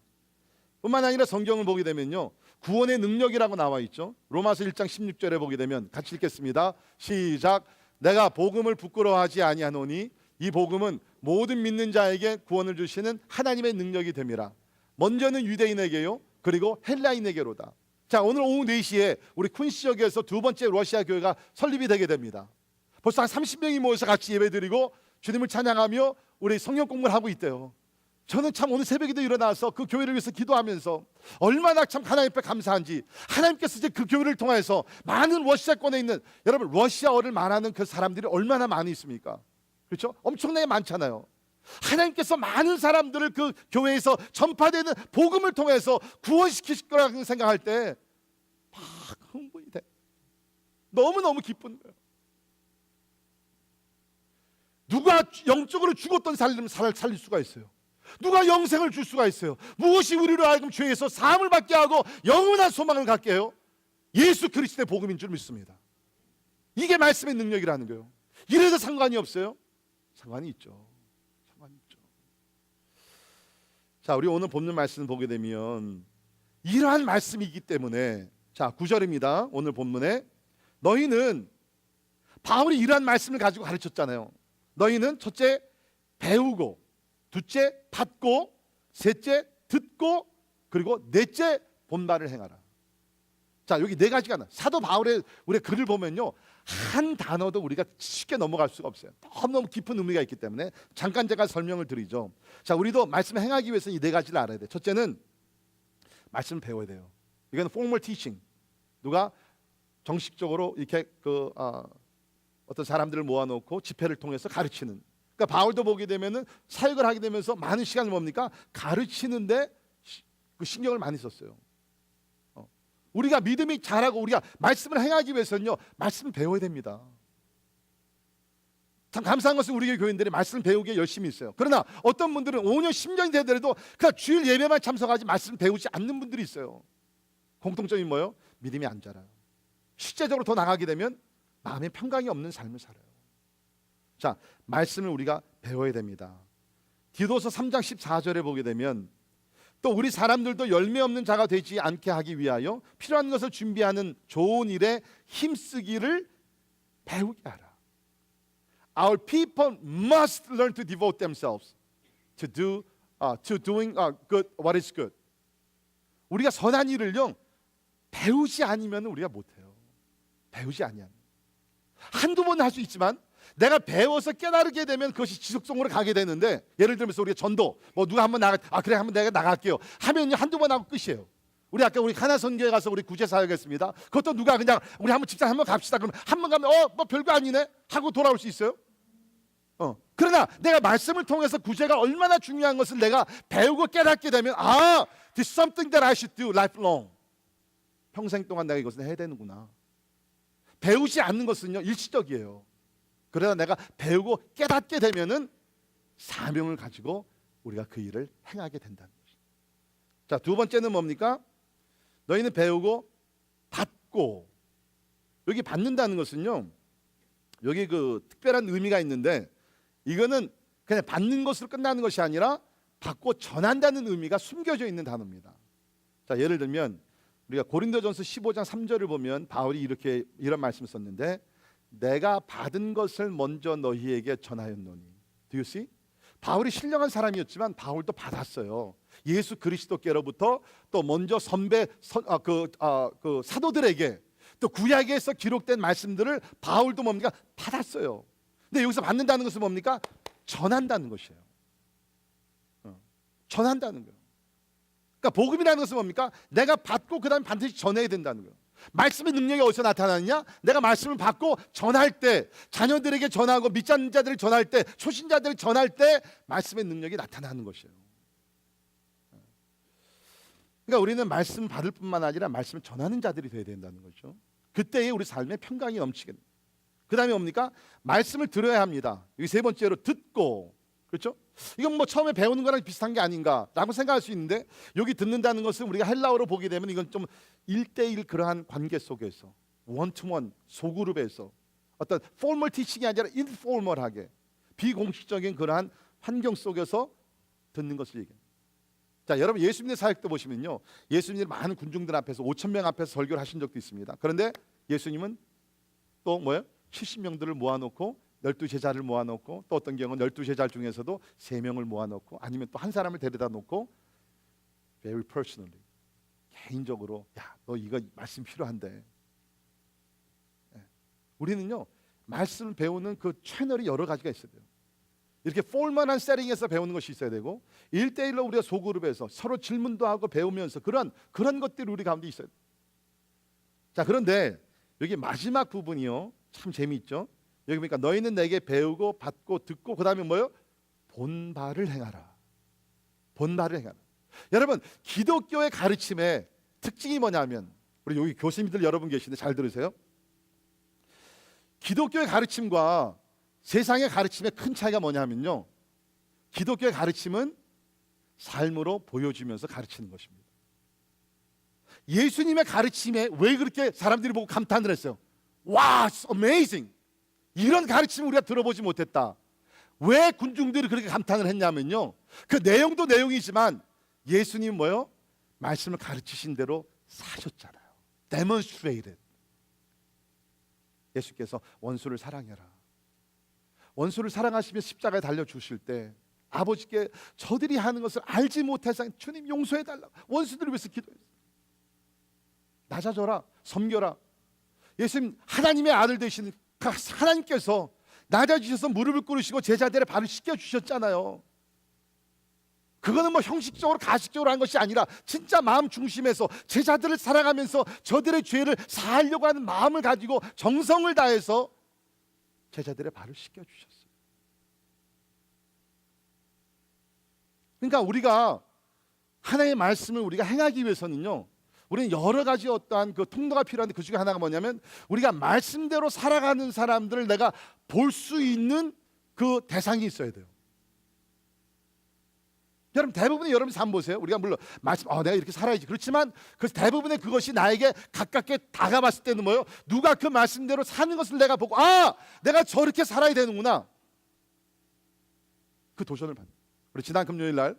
뿐만 아니라 성경을 보게 되면요, 구원의 능력이라고 나와 있죠. 로마서 1장 16절에 보게 되면 같이 읽겠습니다. 시작. 내가 복음을 부끄러워하지 아니하노니 이 복음은 모든 믿는 자에게 구원을 주시는 하나님의 능력이 됨이라. 먼저는 유대인에게요, 그리고 헬라인에게로다. 자, 오늘 오후 4시에 우리 쿤시 지역에서 두 번째 러시아 교회가 설립이 되게 됩니다. 벌써 한 30명이 모여서 같이 예배드리고 주님을 찬양하며 우리 성경 공부를 하고 있대요. 저는 참 오늘 새벽에도 일어나서 그 교회를 위해서 기도하면서 얼마나 참 하나님 앞에 감사한지, 하나님께서 이제 그 교회를 통해서 많은 러시아권에 있는, 여러분 러시아어를 말하는 그 사람들이 얼마나 많이 있습니까? 그렇죠? 엄청나게 많잖아요. 하나님께서 많은 사람들을 그 교회에서 전파되는 복음을 통해서 구원시키실 거라고 생각할 때 막 흥분이 돼. 너무너무 기쁜 거예요. 누가 영적으로 죽었던 사람을 살릴 수가 있어요? 누가 영생을 줄 수가 있어요? 무엇이 우리로 하여금 죄에서 사함을 받게 하고 영원한 소망을 갖게 해요? 예수 그리스도의 복음인 줄 믿습니다. 이게 말씀의 능력이라는 거예요. 이래도 상관이 없어요? 상관이 있죠. 상관이 있죠. 자, 우리 오늘 본문 말씀을 보게 되면 이러한 말씀이기 때문에, 자 9절입니다. 오늘 본문에 너희는, 바울이 이러한 말씀을 가지고 가르쳤잖아요. 너희는 첫째 배우고, 둘째 받고, 셋째 듣고, 그리고 넷째 본말을 행하라. 자, 여기 네 가지가 나. 사도 바울의 우리 글을 보면요, 한 단어도 우리가 쉽게 넘어갈 수가 없어요. 너무너무 깊은 의미가 있기 때문에 잠깐 제가 설명을 드리죠. 자, 우리도 말씀을 행하기 위해서 이 네 가지를 알아야 돼. 첫째는 말씀을 배워야 돼요. 이건 formal teaching. 누가 정식적으로 이렇게 어떤 사람들을 모아놓고 집회를 통해서 가르치는. 그러니까 바울도 보게 되면은 사역을 하게 되면서 많은 시간을 뭡니까? 가르치는데 그 신경을 많이 썼어요. 우리가 믿음이 자라고 우리가 말씀을 행하기 위해서는요, 말씀을 배워야 됩니다. 참 감사한 것은 우리 교인들이 말씀을 배우기에 열심히 있어요. 그러나 어떤 분들은 5년, 10년이 되더라도 그냥 주일 예배만 참석하지 말씀을 배우지 않는 분들이 있어요. 공통점이 뭐예요? 믿음이 안 자라요. 실제적으로 더 나가게 되면 마음에 평강이 없는 삶을 살아요. 자, 말씀을 우리가 배워야 됩니다. 디도서 3장 14절에 보게 되면 또 우리 사람들도 열매 없는 자가 되지 않게 하기 위하여 필요한 것을 준비하는 좋은 일에 힘쓰기를 배우게 하라. Our people must learn to devote themselves to doing good, what is good. 우리가 선한 일을요, 배우지 않으면 우리가 못해요. 배우지 아니하면 한두 번 할 수 있지만 내가 배워서 깨달게 되면 그것이 지속적으로 가게 되는데, 예를 들면서 우리가 전도 누가 한번 그래 한번 내가 나갈게요 하면 한두 번 하고 끝이에요. 우리 아까 우리 하나 선교회 가서 우리 구제 사역했습니다. 그것도 누가 그냥 우리 한번 직장 한번 갑시다 그러면 한 번 가면 뭐 별거 아니네 하고 돌아올 수 있어요. 그러나 내가 말씀을 통해서 구제가 얼마나 중요한 것을 내가 배우고 깨닫게 되면 this is something that I should do lifelong. 평생 동안 내가 이것을 해야 되는구나. 배우지 않는 것은요, 일시적이에요. 그러나 내가 배우고 깨닫게 되면은 사명을 가지고 우리가 그 일을 행하게 된다는 것입니다. 자, 두 번째는 뭡니까? 너희는 배우고 받고. 여기 받는다는 것은요, 여기 그 특별한 의미가 있는데, 이거는 그냥 받는 것으로 끝나는 것이 아니라 받고 전한다는 의미가 숨겨져 있는 단어입니다. 자, 예를 들면 우리가 고린도전서 15장 3절을 보면 바울이 이런 말씀을 썼는데, 내가 받은 것을 먼저 너희에게 전하였노니. Do you see? 바울이 신령한 사람이었지만 바울도 받았어요. 예수 그리스도께로부터 또 먼저 사도들에게 또 구약에서 기록된 말씀들을 바울도 뭡니까? 받았어요. 근데 여기서 받는다는 것은 뭡니까? 전한다는 것이에요. 전한다는 거예요. 그러니까 복음이라는 것은 뭡니까? 내가 받고 그 다음에 반드시 전해야 된다는 거예요. 말씀의 능력이 어디서 나타나느냐? 내가 말씀을 받고 전할 때, 자녀들에게 전하고 믿지 않는 자들을 전할 때, 초신자들을 전할 때 말씀의 능력이 나타나는 것이에요. 그러니까 우리는 말씀 받을 뿐만 아니라 말씀을 전하는 자들이 되어야 된다는 거죠. 그때에 우리 삶에 평강이 넘치게 됩니다. 그 다음에 뭡니까? 말씀을 들어야 합니다. 여기 세 번째로 듣고. 그렇죠? 이건 뭐 처음에 배우는 거랑 비슷한 게 아닌가라고 생각할 수 있는데, 여기 듣는다는 것은 우리가 헬라어로 보게 되면 이건 좀 1대1 그러한 관계 속에서, 원투원 소그룹에서 어떤 포멀 티칭이 아니라 인포멀하게 비공식적인 그러한 환경 속에서 듣는 것을 얘기해요. 자, 여러분 예수님의 사역도 보시면요, 예수님이 많은 군중들 앞에서 5,000명 앞에서 설교를 하신 적도 있습니다. 그런데 예수님은 또 뭐예요? 70명들을 모아놓고 12제자를 모아놓고, 또 어떤 경우는 12제자 중에서도 3명을 모아놓고, 아니면 또 한 사람을 데려다 놓고 very personally, 개인적으로, 야, 너 이거 말씀 필요한데. 우리는요, 말씀을 배우는 그 채널이 여러 가지가 있어야 돼요. 이렇게 포멀한 세팅에서 배우는 것이 있어야 되고, 1대1로 우리가 소그룹에서 서로 질문도 하고 배우면서 그런 것들이 우리 가운데 있어야 돼요. 자, 그런데 여기 마지막 부분이요, 참 재미있죠. 여기 보니까 너희는 내게 배우고 받고 듣고, 그 다음에 뭐예요? 본바를 행하라. 본바를 행하라. 여러분, 기독교의 가르침의 특징이 뭐냐면, 우리 여기 교수님들 여러분 계시는데 잘 들으세요. 기독교의 가르침과 세상의 가르침의 큰 차이가 뭐냐면요, 기독교의 가르침은 삶으로 보여주면서 가르치는 것입니다. 예수님의 가르침에 왜 그렇게 사람들이 보고 감탄을 했어요? 와, it's amazing. 이런 가르침을 우리가 들어보지 못했다. 왜 군중들이 그렇게 감탄을 했냐면요, 그 내용도 내용이지만 예수님 뭐요? 말씀을 가르치신 대로 사셨잖아요. demonstrated. 예수께서 원수를 사랑해라. 원수를 사랑하시며 십자가에 달려주실 때 아버지께 저들이 하는 것을 알지 못해서 주님 용서해달라고 원수들을 위해서 기도했어요. 낮아져라, 섬겨라. 예수님 하나님의 아들 되신 하나님께서 낮아지셔서 무릎을 꿇으시고 제자들의 발을 씻겨주셨잖아요. 그거는 뭐 형식적으로 가식적으로 한 것이 아니라 진짜 마음 중심에서 제자들을 사랑하면서 저들의 죄를 사하려고 하는 마음을 가지고 정성을 다해서 제자들의 발을 씻겨주셨어요. 그러니까 우리가 하나님의 말씀을 우리가 행하기 위해서는요, 우리는 여러 가지 어떠한 그 통로가 필요한데 그 중에 하나가 뭐냐면 우리가 말씀대로 살아가는 사람들을 내가 볼 수 있는 그 대상이 있어야 돼요. 여러분 대부분의 여러분 삶 보세요. 우리가 물론 말씀 내가 이렇게 살아야지 그렇지만 그 대부분의 그것이 나에게 가깝게 다가왔을 때는 뭐예요? 누가 그 말씀대로 사는 것을 내가 보고 내가 저렇게 살아야 되는구나. 그 도전을 받는. 우리 지난 금요일 날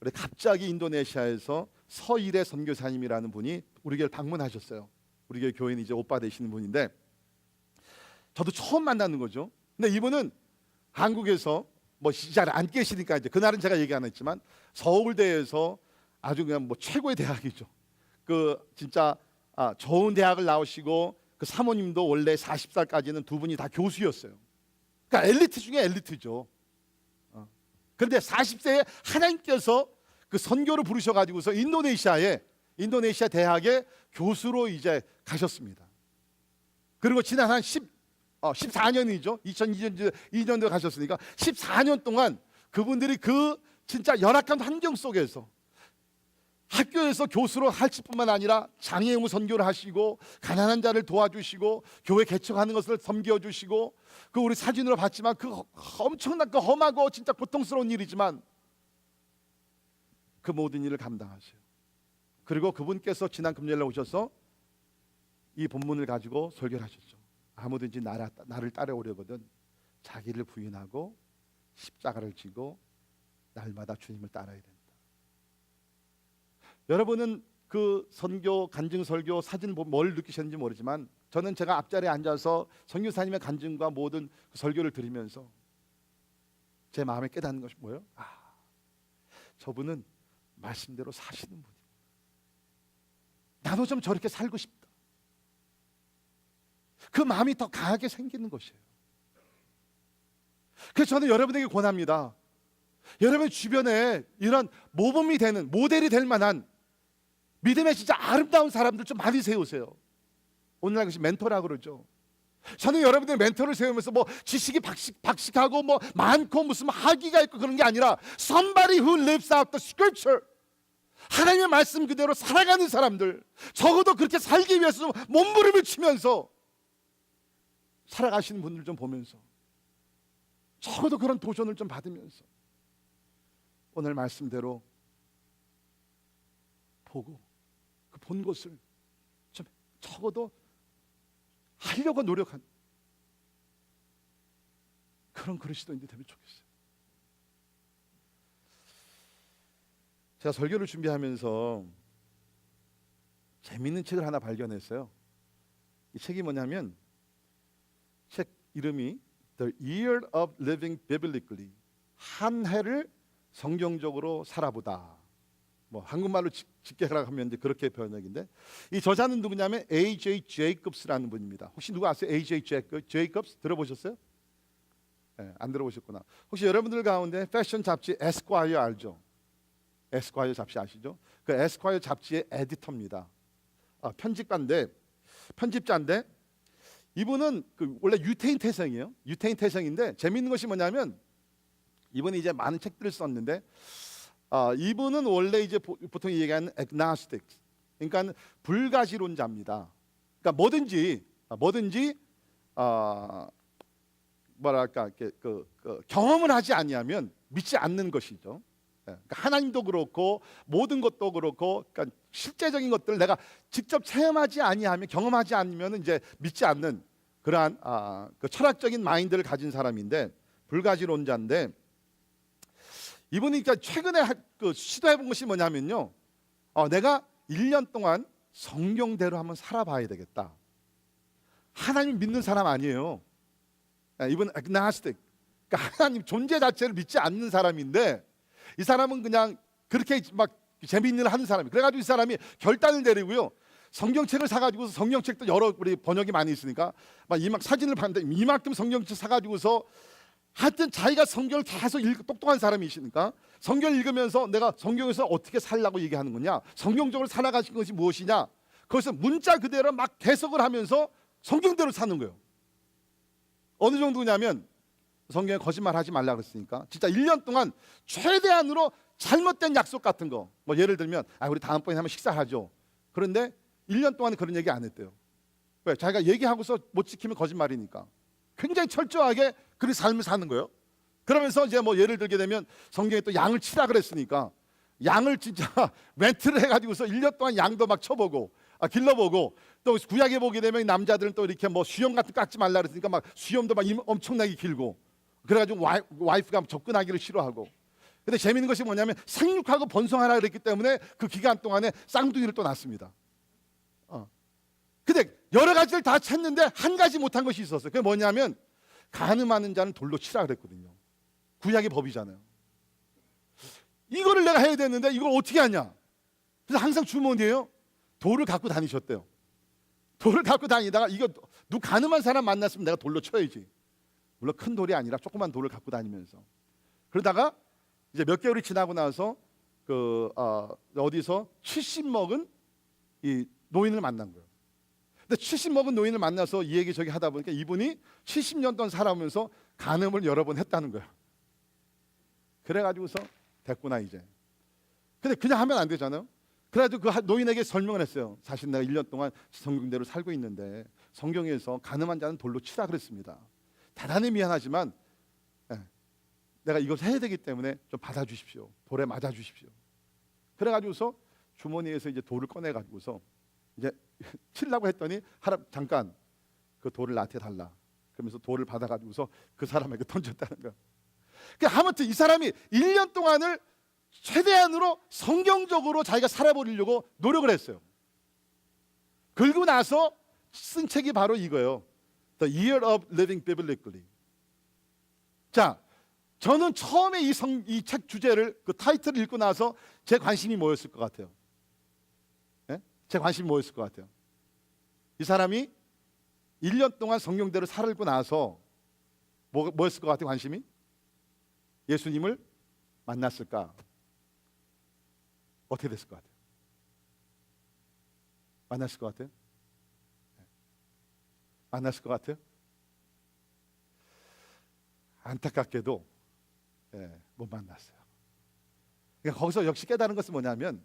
우리 갑자기 인도네시아에서 서일의 선교사님이라는 분이 우리 교회를 방문하셨어요. 우리 교회 교인 이제 오빠 되시는 분인데 저도 처음 만나는 거죠. 근데 이분은 한국에서 뭐 잘 안 계시니까 이제 그날은 제가 얘기 안 했지만 서울대에서 아주 그냥 뭐 최고의 대학이죠. 그 진짜 좋은 대학을 나오시고 그 사모님도 원래 40살까지는 두 분이 다 교수였어요. 그러니까 엘리트 중에 엘리트죠. 그런데 40세에 하나님께서 그 선교를 부르셔가지고서 인도네시아 대학의 교수로 이제 가셨습니다. 그리고 지난 한 14년이죠. 2002년도에 가셨으니까 14년 동안 그분들이 그 진짜 열악한 환경 속에서 학교에서 교수로 할지 뿐만 아니라 장애우 선교를 하시고 가난한 자를 도와주시고 교회 개척하는 것을 섬겨주시고 그 우리 사진으로 봤지만 그 엄청난 그 험하고 진짜 고통스러운 일이지만 그 모든 일을 감당하세요. 그리고 그분께서 지난 금요일에 오셔서 이 본문을 가지고 설교를 하셨죠. 아무든지 나를 따라오려거든 자기를 부인하고 십자가를 지고 날마다 주님을 따라야 된다. 여러분은 그 선교 간증 설교 사진 보면 뭘 느끼셨는지 모르지만 저는 제가 앞자리에 앉아서 선교사님의 간증과 모든 그 설교를 들으면서 제 마음에 깨닫는 것이 뭐예요? 저분은 말씀대로 사시는 분이구나. 나도 좀 저렇게 살고 싶다. 그 마음이 더 강하게 생기는 것이에요. 그래서 저는 여러분에게 권합니다. 여러분 주변에 이런 모범이 되는 모델이 될 만한 믿음의 진짜 아름다운 사람들 좀 많이 세우세요. 오늘날 그것이 멘토라고 그러죠. 저는 여러분들 멘토를 세우면서 뭐 지식이 박식하고 뭐 많고 무슨 학위가 있고 그런 게 아니라 somebody who lives out the scripture, 하나님의 말씀 그대로 살아가는 사람들, 적어도 그렇게 살기 위해서 몸부림을 치면서 살아가시는 분들 좀 보면서 적어도 그런 도전을 좀 받으면서 오늘 말씀대로 보고 그 본 것을 좀 적어도 하려고 노력한 그런 그리스도인들이 되면 좋겠어요. 제가 설교를 준비하면서 재미있는 책을 하나 발견했어요. 이 책이 뭐냐면 책 이름이 The Year of Living Biblically, 한 해를 성경적으로 살아보다. 뭐 한국말로 직역하라고 하면 이제 그렇게 번역인데 이 저자는 누구냐면 A.J. 제이콥스라는 분입니다. 혹시 누구 아세요? A.J. 제이콥스 들어보셨어요? 네, 안 들어보셨구나. 혹시 여러분들 가운데 패션 잡지 에스콰이어 알죠? 에스콰이어 잡지 아시죠? 그 에스콰이어 잡지의 에디터입니다. 편집자인데 이분은 그 원래 유태인 태생이에요. 유태인 태생인데 재미있는 것이 뭐냐면 이분이 이제 많은 책들을 썼는데 이분은 원래 이제 보통 얘기하는 agnostic, 그러니까 불가지론자입니다. 그러니까 뭐든지 뭐랄까 그 경험을 하지 아니하면 믿지 않는 것이죠. 그러니까 하나님도 그렇고 모든 것도 그렇고, 그러니까 실제적인 것들을 내가 직접 체험하지 아니하면 경험하지 않으면 이제 믿지 않는 그러한 그 철학적인 마인드를 가진 사람인데 불가지론자인데 이분이 그러니까 최근에 그 시도해본 것이 뭐냐면요, 내가 1년 동안 성경대로 한번 살아봐야 되겠다. 하나님 믿는 사람 아니에요. 이분은 agnostic, 그러니까 하나님 존재 자체를 믿지 않는 사람인데 이 사람은 그냥 그렇게 막 재미있는 일 하는 사람이에요. 그래가지고 이 사람이 결단을 내리고요, 성경책을 사가지고서 성경책도 여러 우리 번역이 많이 있으니까 막 사진을 봤는데 이만큼 성경책 사가지고서 하여튼 자기가 성경을 계속 똑똑한 사람이시니까 성경을 읽으면서 내가 성경에서 어떻게 살라고 얘기하는 거냐, 성경적으로 살아가신 것이 무엇이냐, 거기서 문자 그대로 막 해석을 하면서 성경대로 사는 거예요. 어느 정도냐면 성경에 거짓말 하지 말라 그랬으니까 진짜 1년 동안 최대한으로 잘못된 약속 같은 거, 뭐 예를 들면 우리 다음번에 한번 식사하죠. 그런데 1년 동안 그런 얘기 안 했대요. 왜? 자기가 얘기하고서 못 지키면 거짓말이니까. 굉장히 철저하게 그 삶을 사는 거예요. 그러면서 이제 뭐 예를 들게 되면 성경에 또 양을 치라 그랬으니까 양을 진짜 렌트를 해가지고서 1년 동안 양도 막 쳐보고 길러보고, 또 구약에 보게 되면 남자들은 또 이렇게 뭐 수염 같은 거 깎지 말라 그랬으니까 막 수염도 막 엄청나게 길고, 그래가지고 와이프가 접근하기를 싫어하고. 근데 재밌는 것이 뭐냐면 생육하고 번성하라 그랬기 때문에 그 기간 동안에 쌍둥이를 또 낳습니다. 근데 여러 가지를 다 챘는데 한 가지 못한 것이 있었어요. 그게 뭐냐면 간음하는 자는 돌로 치라 그랬거든요. 구약의 법이잖아요. 이거를 내가 해야 되는데 이걸 어떻게 하냐. 그래서 항상 주머니에요 돌을 갖고 다니셨대요. 돌을 갖고 다니다가 이거 누구 간음한 사람 만났으면 내가 돌로 쳐야지. 물론 큰 돌이 아니라 조그만 돌을 갖고 다니면서. 그러다가 이제 몇 개월이 지나고 나서 어디서 70 먹은 이 노인을 만난 거예요. 근데 70 먹은 노인을 만나서 이 얘기 저기 하다 보니까 이분이 70년 동안 살아오면서 간음을 여러 번 했다는 거예요. 그래가지고서 됐구나 이제. 근데 그냥 하면 안 되잖아요. 그래가지고 그 노인에게 설명을 했어요. 사실 내가 1년 동안 성경대로 살고 있는데 성경에서 간음한 자는 돌로 치라 그랬습니다. 대단히 미안하지만 내가 이걸 해야 되기 때문에 좀 받아주십시오. 돌에 맞아주십시오. 그래가지고서 주머니에서 이제 돌을 꺼내가지고서 이제 치려고 했더니 잠깐 그 돌을 나한테 달라. 그러면서 돌을 받아가지고서 그 사람에게 던졌다는 거야. 그러니까 아무튼 이 사람이 1년 동안을 최대한으로 성경적으로 자기가 살아보려고 노력을 했어요. 그리고 나서 쓴 책이 바로 이거예요. The Year of Living Biblically. 자, 저는 처음에 이 책 주제를 그 타이틀을 읽고 나서 제 관심이 뭐였을 것 같아요? 네? 제 관심이 뭐였을 것 같아요? 이 사람이 1년 동안 성경대로 살고 나서 뭐였을 것 같아요? 관심이? 예수님을 만났을까? 어떻게 됐을 것 같아요? 만났을 것 같아요? 만났을 것 같아요? 안타깝게도 못 만났어요. 그러니까 거기서 역시 깨달은 것은 뭐냐면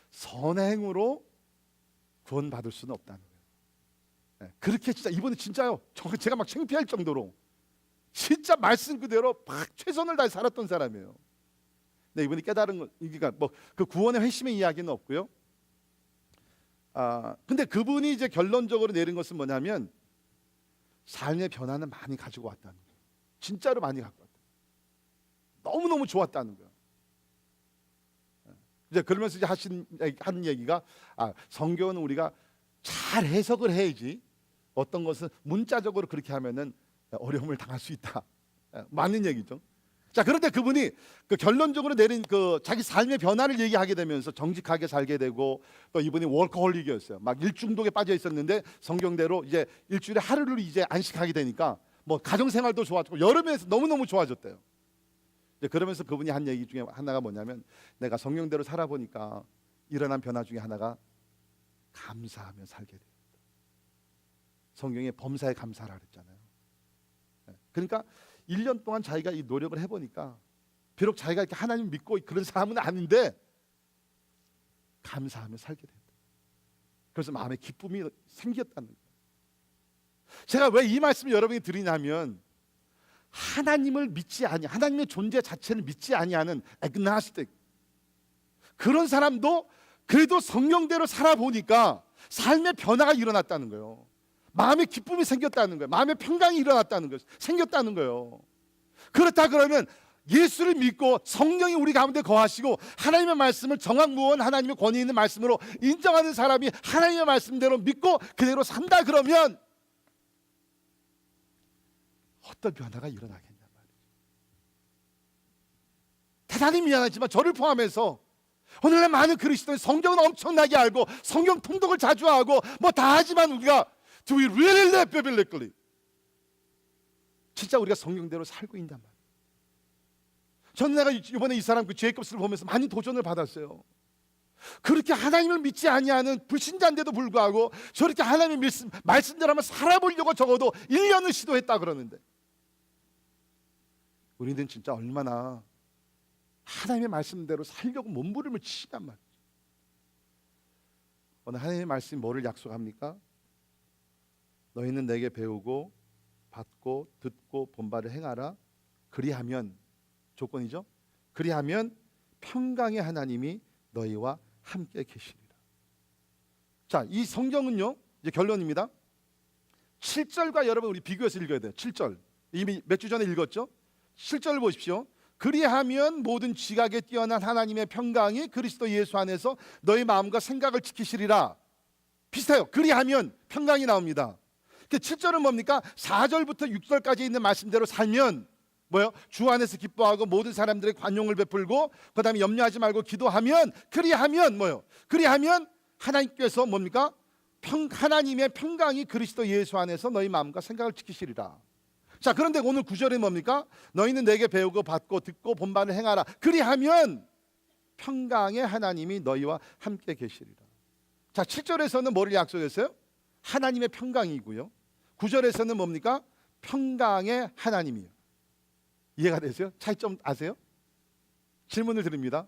선행으로 구원받을 수는 없다는 거예요. 그렇게 진짜 이번에 진짜요. 제가 막 창피할 정도로 진짜 말씀 그대로 막 최선을 다해 살았던 사람이에요. 근데 이분이 깨달은 건 그러니까 뭐 그 구원의 회심의 이야기는 없고요. 근데 그분이 이제 결론적으로 내린 것은 뭐냐면 삶의 변화는 많이 가지고 왔다는 거예요. 진짜로 많이 갖고 왔다. 너무너무 좋았다는 거예요. 이제 그러면서 이제 한 얘기가 성경은 우리가 잘 해석을 해야지 어떤 것은 문자적으로 그렇게 하면은 어려움을 당할 수 있다. 맞는 얘기죠. 자, 그런데 그분이 그 결론적으로 내린 그 자기 삶의 변화를 얘기하게 되면서 정직하게 살게 되고, 또 이분이 워커홀릭이었어요. 막 일중독에 빠져 있었는데 성경대로 이제 일주일에 하루를 이제 안식하게 되니까 뭐 가정 생활도 좋아지고 여러 면에서 너무너무 좋아졌대요. 이제 그러면서 그분이 한 얘기 중에 하나가 뭐냐면 내가 성경대로 살아보니까 일어난 변화 중에 하나가 감사하며 살게 됩니다. 성경에 범사에 감사라 그랬잖아요. 그러니까 1년 동안 자기가 이 노력을 해보니까 비록 자기가 이렇게 하나님 믿고 그런 사람은 아닌데 감사하며 살게 된다. 그래서 마음에 기쁨이 생겼다는 거예요. 제가 왜 이 말씀을 여러분이 드리냐면 하나님을 믿지 아니, 하나님의 존재 자체를 믿지 아니하는 agnostic 그런 사람도 그래도 성경대로 살아보니까 삶의 변화가 일어났다는 거예요. 마음의 기쁨이 생겼다는 거예요. 마음의 평강이 일어났다는 거예요. 생겼다는 거예요. 그렇다 그러면 예수를 믿고 성령이 우리 가운데 거하시고 하나님의 말씀을 정확무원 하나님의 권위 있는 말씀으로 인정하는 사람이 하나님의 말씀대로 믿고 그대로 산다 그러면 어떤 변화가 일어나겠냐 말이죠. 대단히 미안하지만 저를 포함해서 오늘날 많은 그리스도인 성경은 엄청나게 알고 성경 통독을 자주 하고 뭐 다 하지만 우리가 Do we really live biblically? 진짜 우리가 성경대로 살고 있단 말이에요. 저는 내가 이번에 이 사람 그 제이콥스를 보면서 많이 도전을 받았어요. 그렇게 하나님을 믿지 아니하는 불신자인데도 불구하고 저렇게 하나님의 말씀대로 한번 살아보려고 적어도 1년을 시도했다 그러는데, 우리는 진짜 얼마나 하나님의 말씀대로 살려고 몸부림을 치냔 말이에요. 오늘 하나님의 말씀이 뭐를 약속합니까? 너희는 내게 배우고 받고 듣고 본바를 행하라. 그리하면, 조건이죠, 그리하면 평강의 하나님이 너희와 함께 계시리라. 자, 이 성경은요, 이제 결론입니다. 7절과 여러분 우리 비교해서 읽어야 돼요. 7절 이미 몇 주 전에 읽었죠. 7절을 보십시오. 그리하면 모든 지각에 뛰어난 하나님의 평강이 그리스도 예수 안에서 너희 마음과 생각을 지키시리라. 비슷해요. 그리하면 평강이 나옵니다. 7절은 뭡니까? 4절부터 6절까지 있는 말씀대로 살면 뭐요? 주 안에서 기뻐하고 모든 사람들의 관용을 베풀고 그 다음에 염려하지 말고 기도하면, 그리하면 뭐요? 그리하면 하나님께서 뭡니까? 하나님의 평강이 그리스도 예수 안에서 너희 마음과 생각을 지키시리라. 자, 그런데 오늘 9절은 뭡니까? 너희는 내게 배우고 받고 듣고 본바를 행하라. 그리하면 평강의 하나님이 너희와 함께 계시리라. 자, 7절에서는 뭐를 약속했어요? 하나님의 평강이고요. 9절에서는 뭡니까? 평강의 하나님이요. 이해가 되세요? 차이점 아세요? 질문을 드립니다.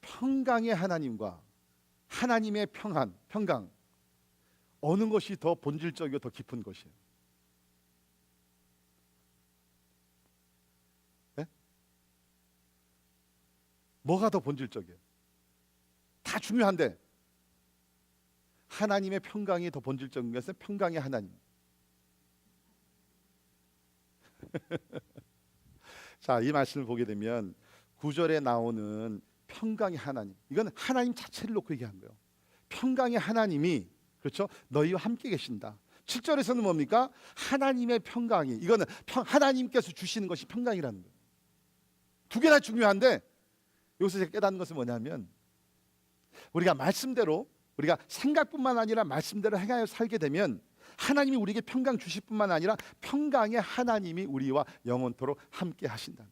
평강의 하나님과 하나님의 평강, 어느 것이 더 본질적이고 더 깊은 것이에요? 네? 뭐가 더 본질적이에요? 다 중요한데 하나님의 평강이 더 본질적인 것은 평강의 하나님. 자, 이 말씀을 보게 되면 9절에 나오는 평강의 하나님, 이건 하나님 자체를 놓고 얘기한 거예요. 평강의 하나님이, 그렇죠, 너희와 함께 계신다. 7절에서는 뭡니까? 하나님의 평강이, 이거는 하나님께서 주시는 것이 평강이라는 거예요. 두 개 다 중요한데 여기서 제가 깨닫는 것은 뭐냐면, 우리가 말씀대로, 우리가 생각뿐만 아니라 말씀대로 행하여 살게 되면 하나님이 우리에게 평강 주실 뿐만 아니라 평강의 하나님이 우리와 영원토록 함께 하신다.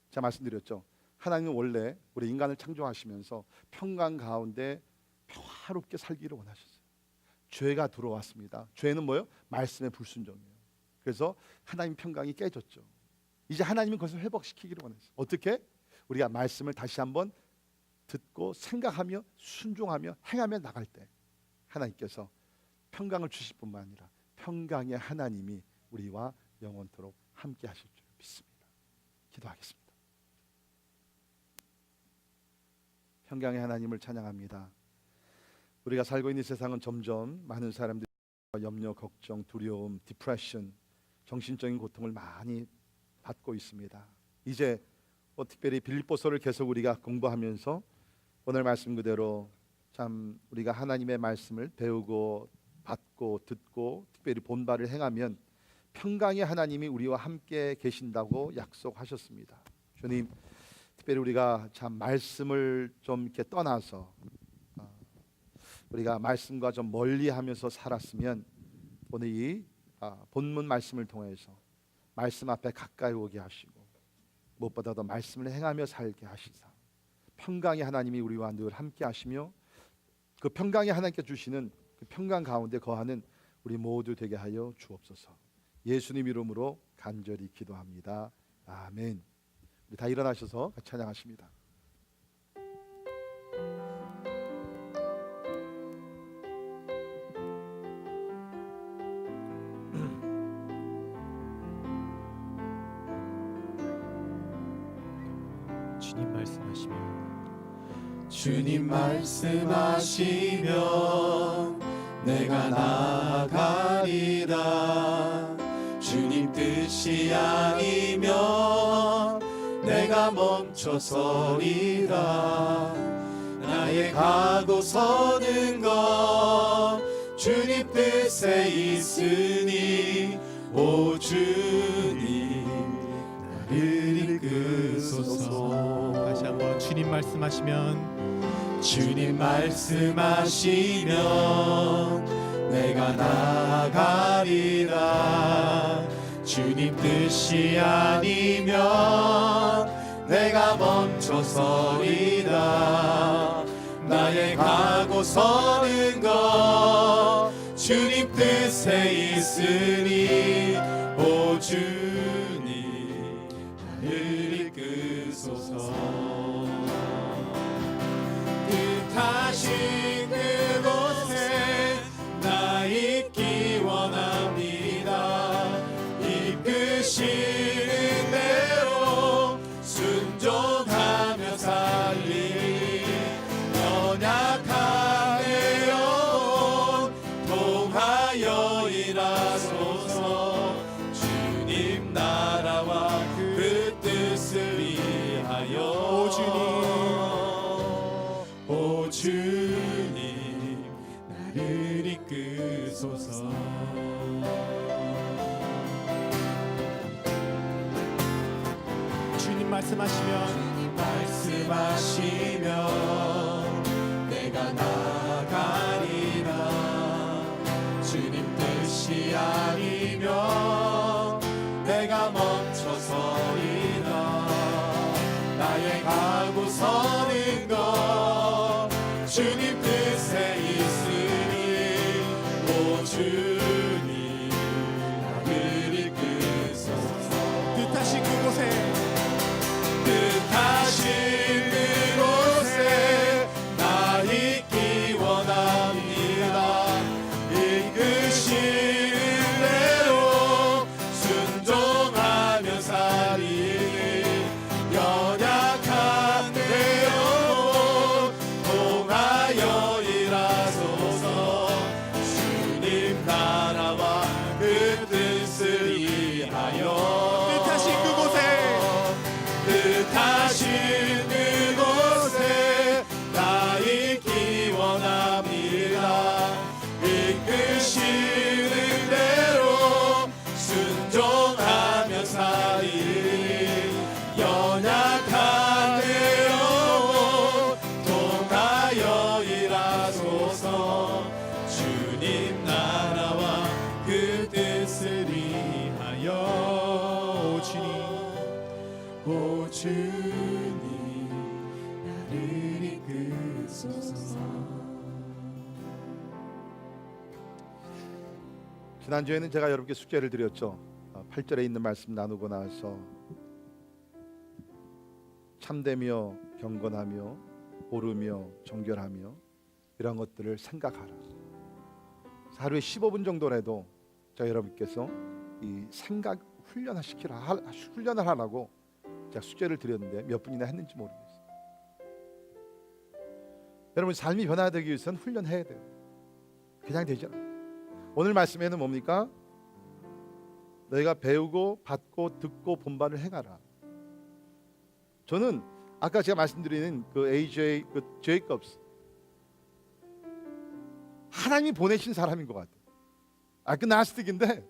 제가 말씀드렸죠. 하나님은 원래 우리 인간을 창조하시면서 평강 가운데 평화롭게 살기를 원하셨어요. 죄가 들어왔습니다. 죄는 뭐예요? 말씀의 불순종이에요. 그래서 하나님 평강이 깨졌죠. 이제 하나님은 그것을 회복시키기를 원했어요. 어떻게? 우리가 말씀을 다시 한번 듣고 생각하며 순종하며 행하며 나갈 때 하나님께서 평강을 주실 뿐만 아니라 평강의 하나님이 우리와 영원토록 함께 하실 줄 믿습니다. 기도하겠습니다. 평강의 하나님을 찬양합니다. 우리가 살고 있는 세상은 점점 많은 사람들이 염려, 걱정, 두려움, 디프레션, 정신적인 고통을 많이 받고 있습니다. 이제 특별히 빌립보서를 계속 우리가 공부하면서 오늘 말씀 그대로 참 우리가 하나님의 말씀을 배우고 받고 듣고 특별히 본바를 행하면 평강의 하나님이 우리와 함께 계신다고 약속하셨습니다. 주님, 특별히 우리가 참 말씀을 좀 이렇게 떠나서 우리가 말씀과 좀 멀리하면서 살았으면 오늘 이 본문 말씀을 통해서 말씀 앞에 가까이 오게 하시고 무엇보다도 말씀을 행하며 살게 하시사 평강의 하나님이 우리와 늘 함께 하시며 그 평강의 하나님께 주시는 그 평강 가운데 거하는 우리 모두 되게 하여 주옵소서. 예수님 이름으로 간절히 기도합니다. 아멘. 우리 다 일어나셔서 같이 찬양하십니다. 주님 말씀하시면 주님 말씀하시면 내가 나아가리라. 주님 뜻이 아니면 내가 멈춰서리라. 나의 가고 서는 것 주님 뜻에 있으니 오 주님 주옵소서. 다시 한번 주님 말씀하시면 주님 말씀하시면 내가 나아가리라. 주님 뜻이 아니면 내가 멈춰서리라. 나의 가고 서는 것 주님 뜻에 있으니 오 주님 나를 이끄소서. 뜻하신 그곳에 나 있기 원합니다. 이끄시는 대로 순종하며 살리. 연약한 내 영혼 통하여 일하소서. 주님 나라와 그 뜻을 위하여 오 주님 나를 이끄소서. 주님 말씀하시면 말씀하시면 내가 나가리라. 주님 뜻이 아니면 내가 멈춰서리라. 나의 가고 서는 것 주님 뜻에 있으니 오 주님 나를 이끄소서. 뜻하신 그곳에 뜻하신 그곳에 나 있기 원합니다. 이끄시는 대로 순종하며 살리. 연약한 내 영혼 통하여 일하소서. 주님 나라와 그 뜻을 위하여 뜻하신 그곳에 뜻하신 그곳에 나 있기 원합니다. 이끄시는 대로 순종하며 살리. 연약한 내 영혼 통하여 일하소서. 주님 나라와 그 뜻을 위하여 오 주님 나를 이끄소서. 지난주에는 제가 여러분께 숙제를 드렸죠. 8절에 있는 말씀 나누고 나서 참되며 경건하며 오르며 정결하며 이런 것들을 생각하라. 하루에 15분 정도라도 자 여러분께서 이 생각 훈련을 하라고 제가 숙제를 드렸는데 몇 분이나 했는지 모르겠어요. 여러분 삶이 변화되기 위해서는 훈련해야 돼요. 그냥 되지 않아요. 오늘 말씀에는 뭡니까? 너희가 배우고 받고 듣고 본바를 행하라. 저는 아까 제가 말씀드리는 그 AJ 그 제이콥스 하나님이 보내신 사람인 것 같아요. 그 나스틱인데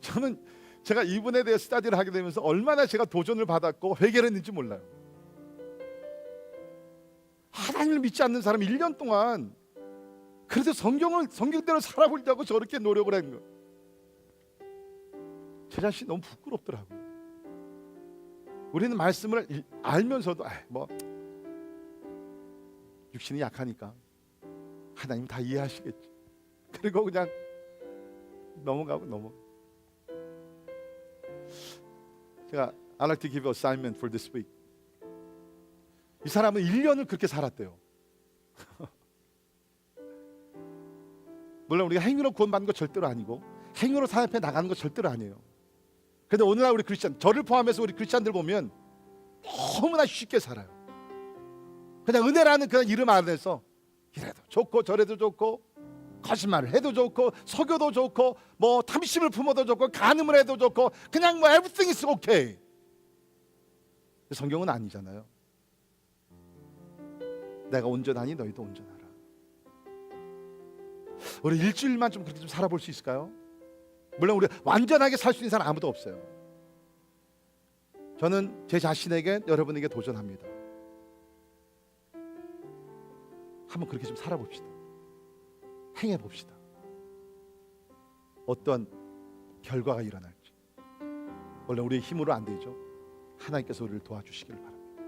저는 제가 이분에 대해 스터디를 하게 되면서 얼마나 제가 도전을 받았고 회개를 했는지 몰라요. 하나님을 믿지 않는 사람이 1년 동안 그래서 성경대로 살아보려고 저렇게 노력을 한 거. 제 자신이 너무 부끄럽더라고요. 우리는 말씀을 알면서도 육신이 약하니까 하나님 다 이해하시겠지. 그리고 그냥 넘어가고. 제가 I'd like to give you assignment for this week. 이 사람은 1년을 그렇게 살았대요. 물론 우리가 행위로 구원받는 거 절대로 아니고 행위로 사업에 나가는 거 절대로 아니에요. 근데 오늘날 우리 크리스찬, 저를 포함해서 우리 크리스찬들 보면 너무나 쉽게 살아요. 그냥 은혜라는 그냥 이름 안에서 이래도 좋고 저래도 좋고 거짓말을 해도 좋고 속여도 좋고 뭐 탐심을 품어도 좋고 간음을 해도 좋고 그냥 뭐 everything is okay. 성경은 아니잖아요. 내가 온전하니 너희도 온전하라. 우리 일주일만 좀 그렇게 좀 살아볼 수 있을까요? 물론 우리 완전하게 살 수 있는 사람 아무도 없어요. 저는 제 자신에게 여러분에게 도전합니다. 한번 그렇게 좀 살아봅시다. 행해봅시다. 어떤 결과가 일어날지. 원래 우리의 힘으로 안 되죠. 하나님께서 우리를 도와주시기를 바랍니다.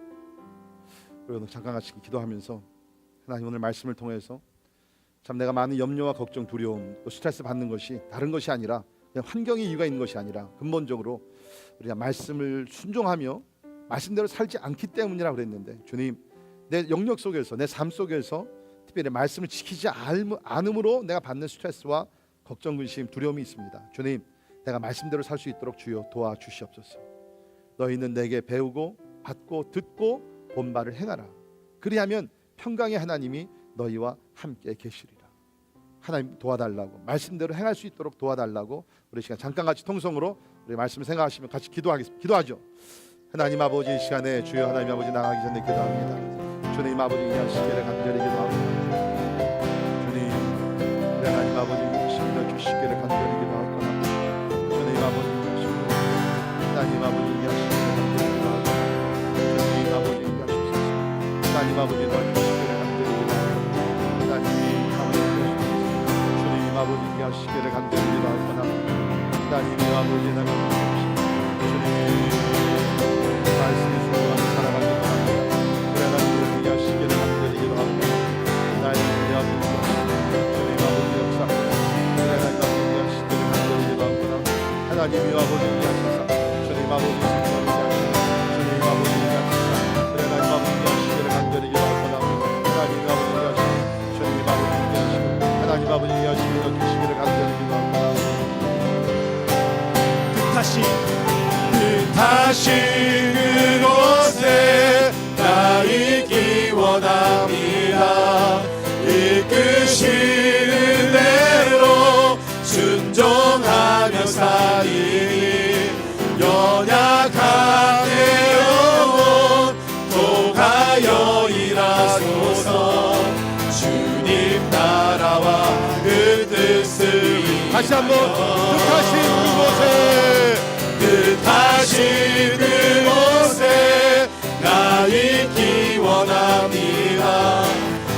그리고 잠깐 같이 기도하면서 하나님 오늘 말씀을 통해서 참 내가 많은 염려와 걱정, 두려움, 또 스트레스 받는 것이 다른 것이 아니라 그냥 환경의 이유가 있는 것이 아니라 근본적으로 우리가 말씀을 순종하며 말씀대로 살지 않기 때문이라고 그랬는데, 주님, 내 영역 속에서, 내 삶 속에서 특별히 말씀을 지키지 않음으로 내가 받는 스트레스와 걱정, 근심, 두려움이 있습니다. 주님, 내가 말씀대로 살 수 있도록 주여 도와주시옵소서. 너희는 내게 배우고 받고 듣고 본 바를 행하라. 그리하면 평강의 하나님이 너희와 함께 계시리라. 하나님 도와달라고, 말씀대로 행할 수 있도록 도와달라고 우리 시간 잠깐 같이 통성으로 우리 말씀 생각하시면 같이 기도하죠. 하나님 아버지, 이 시간에 주여 하나님 아버지 나가기 전에 기도합니다. 주님 아버지, 이 시간에 간절히 기도합니다. 주님, 우리 하나님 아버지 시기를 주시기를 간절히 기도하거나, 주님 아버지 하나님 아버지 이 시간에 간절히 기도하거나, 주님 아버지 하소서. 하나님 아버지 너희 시기를 간절히 기도하거나, 하나님 아버지 하시기를 간절히 기도하거나, 하나님 아버지 나가 주님 말씀이 순종하며 살아가기를 바랍니다. 그래 하나님 하시기를 간절히 기도하거나, 하나님 아버지 주님 아버지 역사, 그래 하나님 아버지 하시기를 간절히 기도하거나, 하나님 아버지 하소서. 주님 아버지 주님 아버지 하소서. 그래 하나님 아버지 하시기를 간절히 기도하거나, 하나님 아버지 하시고 주님 아버지 하시고 하나님 아버지 하시기를 주시기를 간절히 기도합니다. 뜻하신 그곳에 나 있기 원합니다. 이끄시는 대로 순종하며 살이 연약한 내 영혼 통하여 일하소서. 주님 나라와 그 뜻을 다시 한번 뜻하신 그곳에 나 있기 원합니다.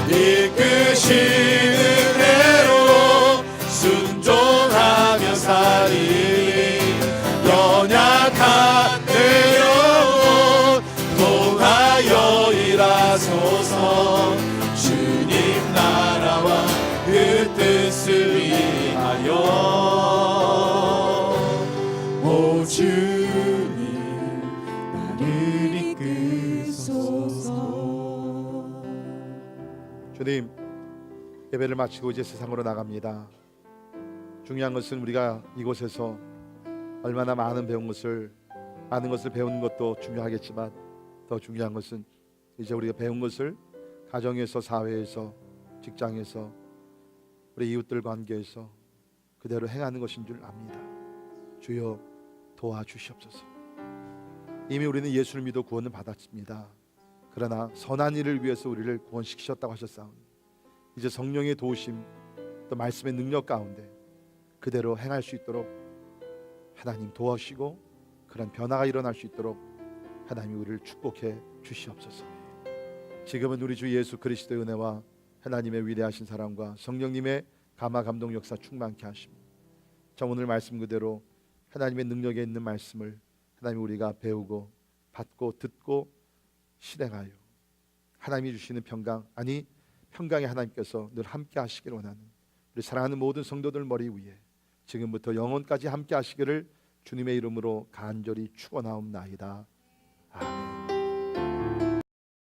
이끄시는 대로 순종하며 살이 연약한 내 영혼 통하여 일하소서. 주님 나라와 그 뜻을 위하여. 오 주님 나를 이끄소서. 주님, 예배를 마치고 이제 세상으로 나갑니다. 중요한 것은 우리가 이곳에서 얼마나 많은 것을 배운 것도 중요하겠지만, 더 중요한 것은 이제 우리가 배운 것을 가정에서, 사회에서, 직장에서, 우리 이웃들 관계에서 그대로 행하는 것인 줄 압니다. 주여 도와주시옵소서. 이미 우리는 예수를 믿어 구원을 받았습니다. 그러나 선한 일을 위해서 우리를 구원시키셨다고 하셨사오니, 이제 성령의 도우심 또 말씀의 능력 가운데 그대로 행할 수 있도록 하나님 도와주시고, 그런 변화가 일어날 수 있도록 하나님이 우리를 축복해 주시옵소서. 지금은 우리 주 예수 그리스도의 은혜와 하나님의 위대하신 사랑과 성령님의 감화 감동 역사 충만케 하시며, 저 오늘 말씀 그대로 하나님의 능력에 있는 말씀을 하나님 우리가 배우고 받고 듣고 실행하여 하나님이 주시는 평강, 아니 평강의 하나님께서 늘 함께 하시기를 원하는 우리 사랑하는 모든 성도들 머리 위에 지금부터 영원까지 함께 하시기를 주님의 이름으로 간절히 축원하옵나이다. 아멘.